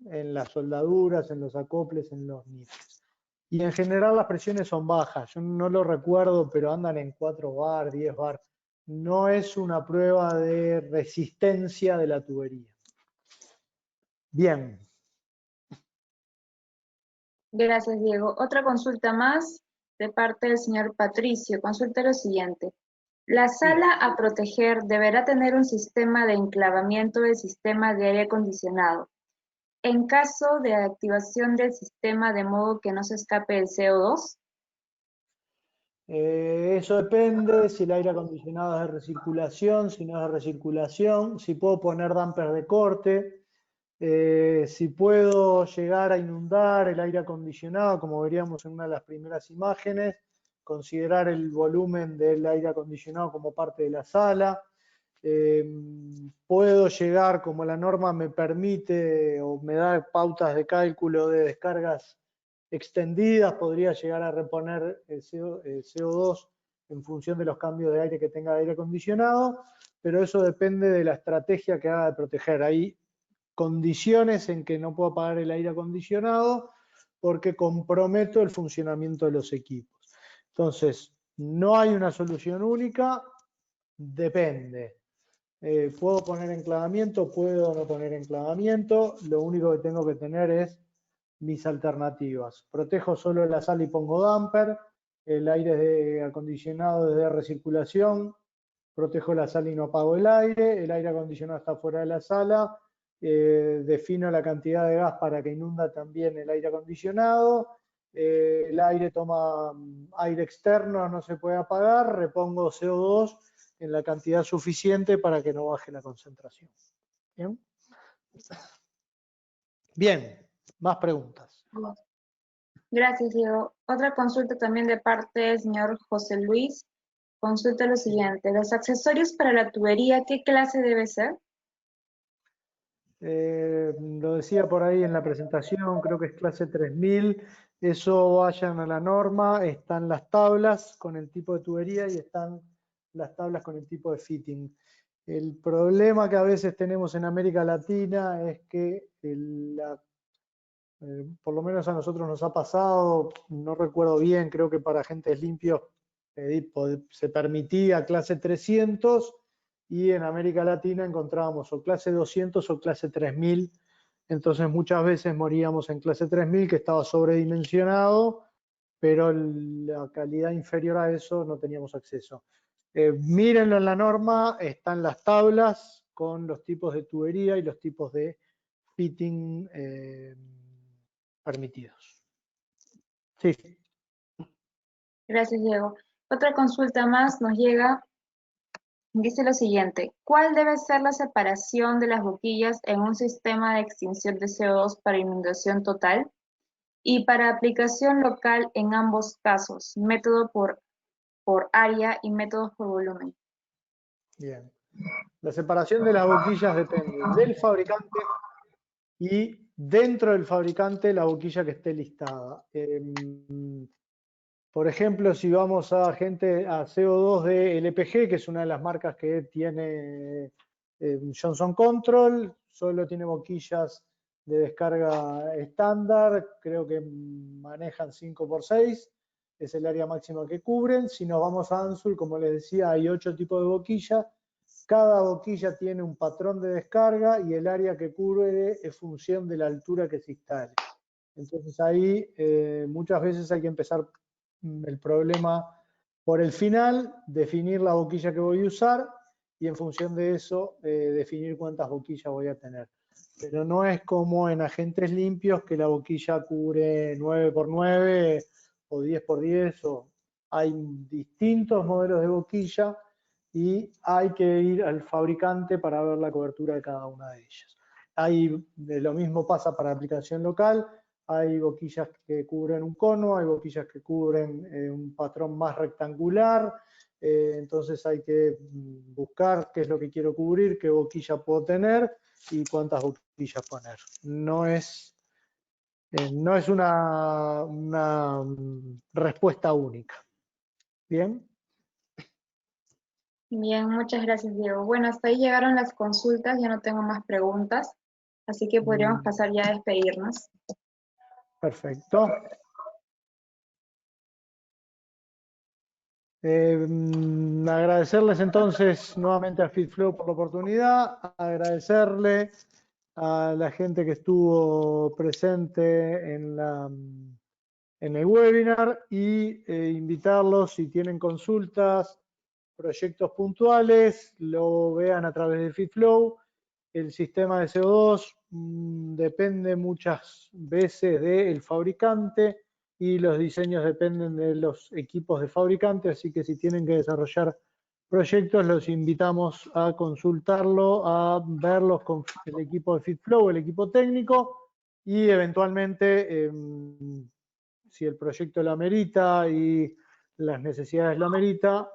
en las soldaduras, en los acoples, en los niveles. Y en general las presiones son bajas, yo no lo recuerdo, pero andan en 4 bar, 10 bar. No es una prueba de resistencia de la tubería. Bien. Gracias, Diego. Otra consulta más de parte del señor Patricio. Consulta lo siguiente. ¿La Sí. sala a proteger deberá tener un sistema de enclavamiento del sistema de aire acondicionado? En caso de activación del sistema de modo que no se escape el CO2, Eso depende si el aire acondicionado es de recirculación, si no es de recirculación, si puedo poner dampers de corte, si puedo llegar a inundar el aire acondicionado, como veríamos en una de las primeras imágenes, considerar el volumen del aire acondicionado como parte de la sala. Puedo llegar, como la norma me permite o me da pautas de cálculo de descargas extendidas, podría llegar a reponer el CO2 en función de los cambios de aire que tenga de aire acondicionado, pero eso depende de la estrategia que haga de proteger. Hay condiciones en que no puedo apagar el aire acondicionado porque comprometo el funcionamiento de los equipos. Entonces, no hay una solución única, depende. ¿Puedo poner enclavamiento? ¿Puedo no poner enclavamiento? Lo único que tengo que tener es mis alternativas. Protejo solo la sala y pongo damper. El aire acondicionado es de recirculación. Protejo la sala y no apago el aire. El aire acondicionado está fuera de la sala. Defino la cantidad de gas para que inunda también el aire acondicionado. El aire toma aire externo, no se puede apagar. Repongo CO2 en la cantidad suficiente para que no baje la concentración. Bien. Bien, más preguntas. gracias, Diego. Otra consulta también de parte del señor José Luis. Consulta lo Sí. siguiente. ¿Los accesorios para la tubería qué clase debe ser? Lo decía por ahí en la presentación, creo que es clase 3000. Eso vayan a la norma, están las tablas con el tipo de tubería y están las tablas con el tipo de fitting. El problema que a veces tenemos en América Latina es que por lo menos a nosotros nos ha pasado, no recuerdo bien, creo que para agentes limpios se permitía clase 300 y en América Latina encontrábamos o clase 200 o clase 3000. Entonces muchas veces moríamos en clase 3000 que estaba sobredimensionado, pero la calidad inferior a eso no teníamos acceso. Mírenlo en la norma, están las tablas con los tipos de tubería y los tipos de fitting permitidos. Sí. Gracias, Diego. Otra consulta más nos llega. Dice lo siguiente: ¿cuál debe ser la separación de las boquillas en un sistema de extinción de CO2 para inundación total? Y para aplicación local en ambos casos, método por área y métodos por volumen. Bien. La separación de las boquillas depende del fabricante y dentro del fabricante la boquilla que esté listada. Por ejemplo, si vamos a CO2 de LPG, que es una de las marcas que tiene Johnson Control, solo tiene boquillas de descarga estándar, creo que manejan 5x6, es el área máxima que cubren. Si nos vamos a Ansul, como les decía, hay 8 tipos de boquilla. Cada boquilla tiene un patrón de descarga y el área que cubre es función de la altura que se instale. Entonces ahí muchas veces hay que empezar el problema por el final, definir la boquilla que voy a usar y en función de eso definir cuántas boquillas voy a tener. Pero no es como en agentes limpios que la boquilla cubre 9x9 o 10x10. Hay distintos modelos de boquilla y hay que ir al fabricante para ver la cobertura de cada una de ellas. Lo mismo pasa para aplicación local. Hay boquillas que cubren un cono, hay boquillas que cubren un patrón más rectangular, entonces hay que buscar qué es lo que quiero cubrir, qué boquilla puedo tener y cuántas boquillas poner. No es una respuesta única. ¿Bien? Bien, muchas gracias, Diego. Bueno, hasta ahí llegaron las consultas, ya no tengo más preguntas, así que podríamos pasar ya a despedirnos. Perfecto. Agradecerles entonces nuevamente a FitFlow por la oportunidad, agradecerle a la gente que estuvo presente en el webinar y invitarlos, si tienen consultas, proyectos puntuales, lo vean a través de FitFlow. El sistema de CO2 depende muchas veces del fabricante y los diseños dependen de los equipos de fabricante, así que si tienen que desarrollar proyectos, los invitamos a consultarlo, a verlos con el equipo de FitFlow, el equipo técnico, y eventualmente, si el proyecto lo amerita y las necesidades lo amerita,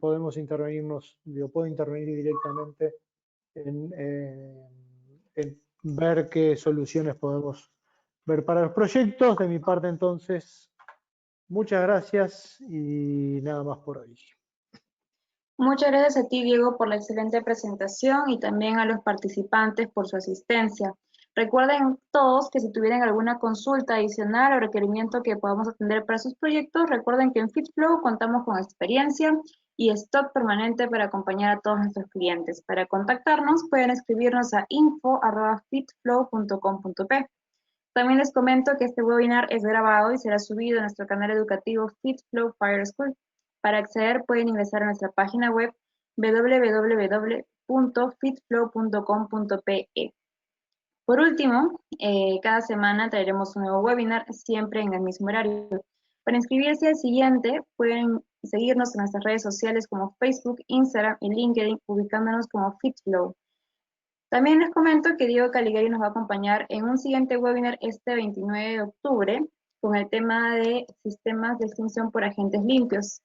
podemos intervenirnos, yo puedo intervenir directamente en ver qué soluciones podemos ver para los proyectos. De mi parte, entonces, muchas gracias y nada más por hoy. Muchas gracias a ti, Diego, por la excelente presentación y también a los participantes por su asistencia. Recuerden todos que si tuvieran alguna consulta adicional o requerimiento que podamos atender para sus proyectos, recuerden que en FitFlow contamos con experiencia y stock permanente para acompañar a todos nuestros clientes. Para contactarnos pueden escribirnos a info@fitflow.com.p. También les comento que este webinar es grabado y será subido a nuestro canal educativo FitFlow Fire School. Para acceder pueden ingresar a nuestra página web www.fitflow.com.pe. Por último, cada semana traeremos un nuevo webinar, siempre en el mismo horario. Para inscribirse al siguiente, pueden seguirnos en nuestras redes sociales como Facebook, Instagram y LinkedIn, ubicándonos como FitFlow. También les comento que Diego Caligari nos va a acompañar en un siguiente webinar este 29 de octubre con el tema de sistemas de extinción por agentes limpios.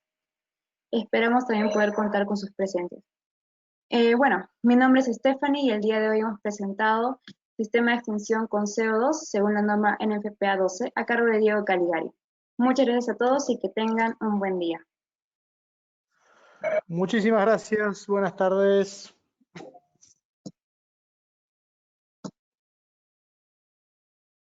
Esperamos también poder contar con sus presentes. Bueno, mi nombre es Stephanie y el día de hoy hemos presentado Sistema de Extinción con CO2 según la norma NFPA 12 a cargo de Diego Caligari. Muchas gracias a todos y que tengan un buen día. Muchísimas gracias. Buenas tardes.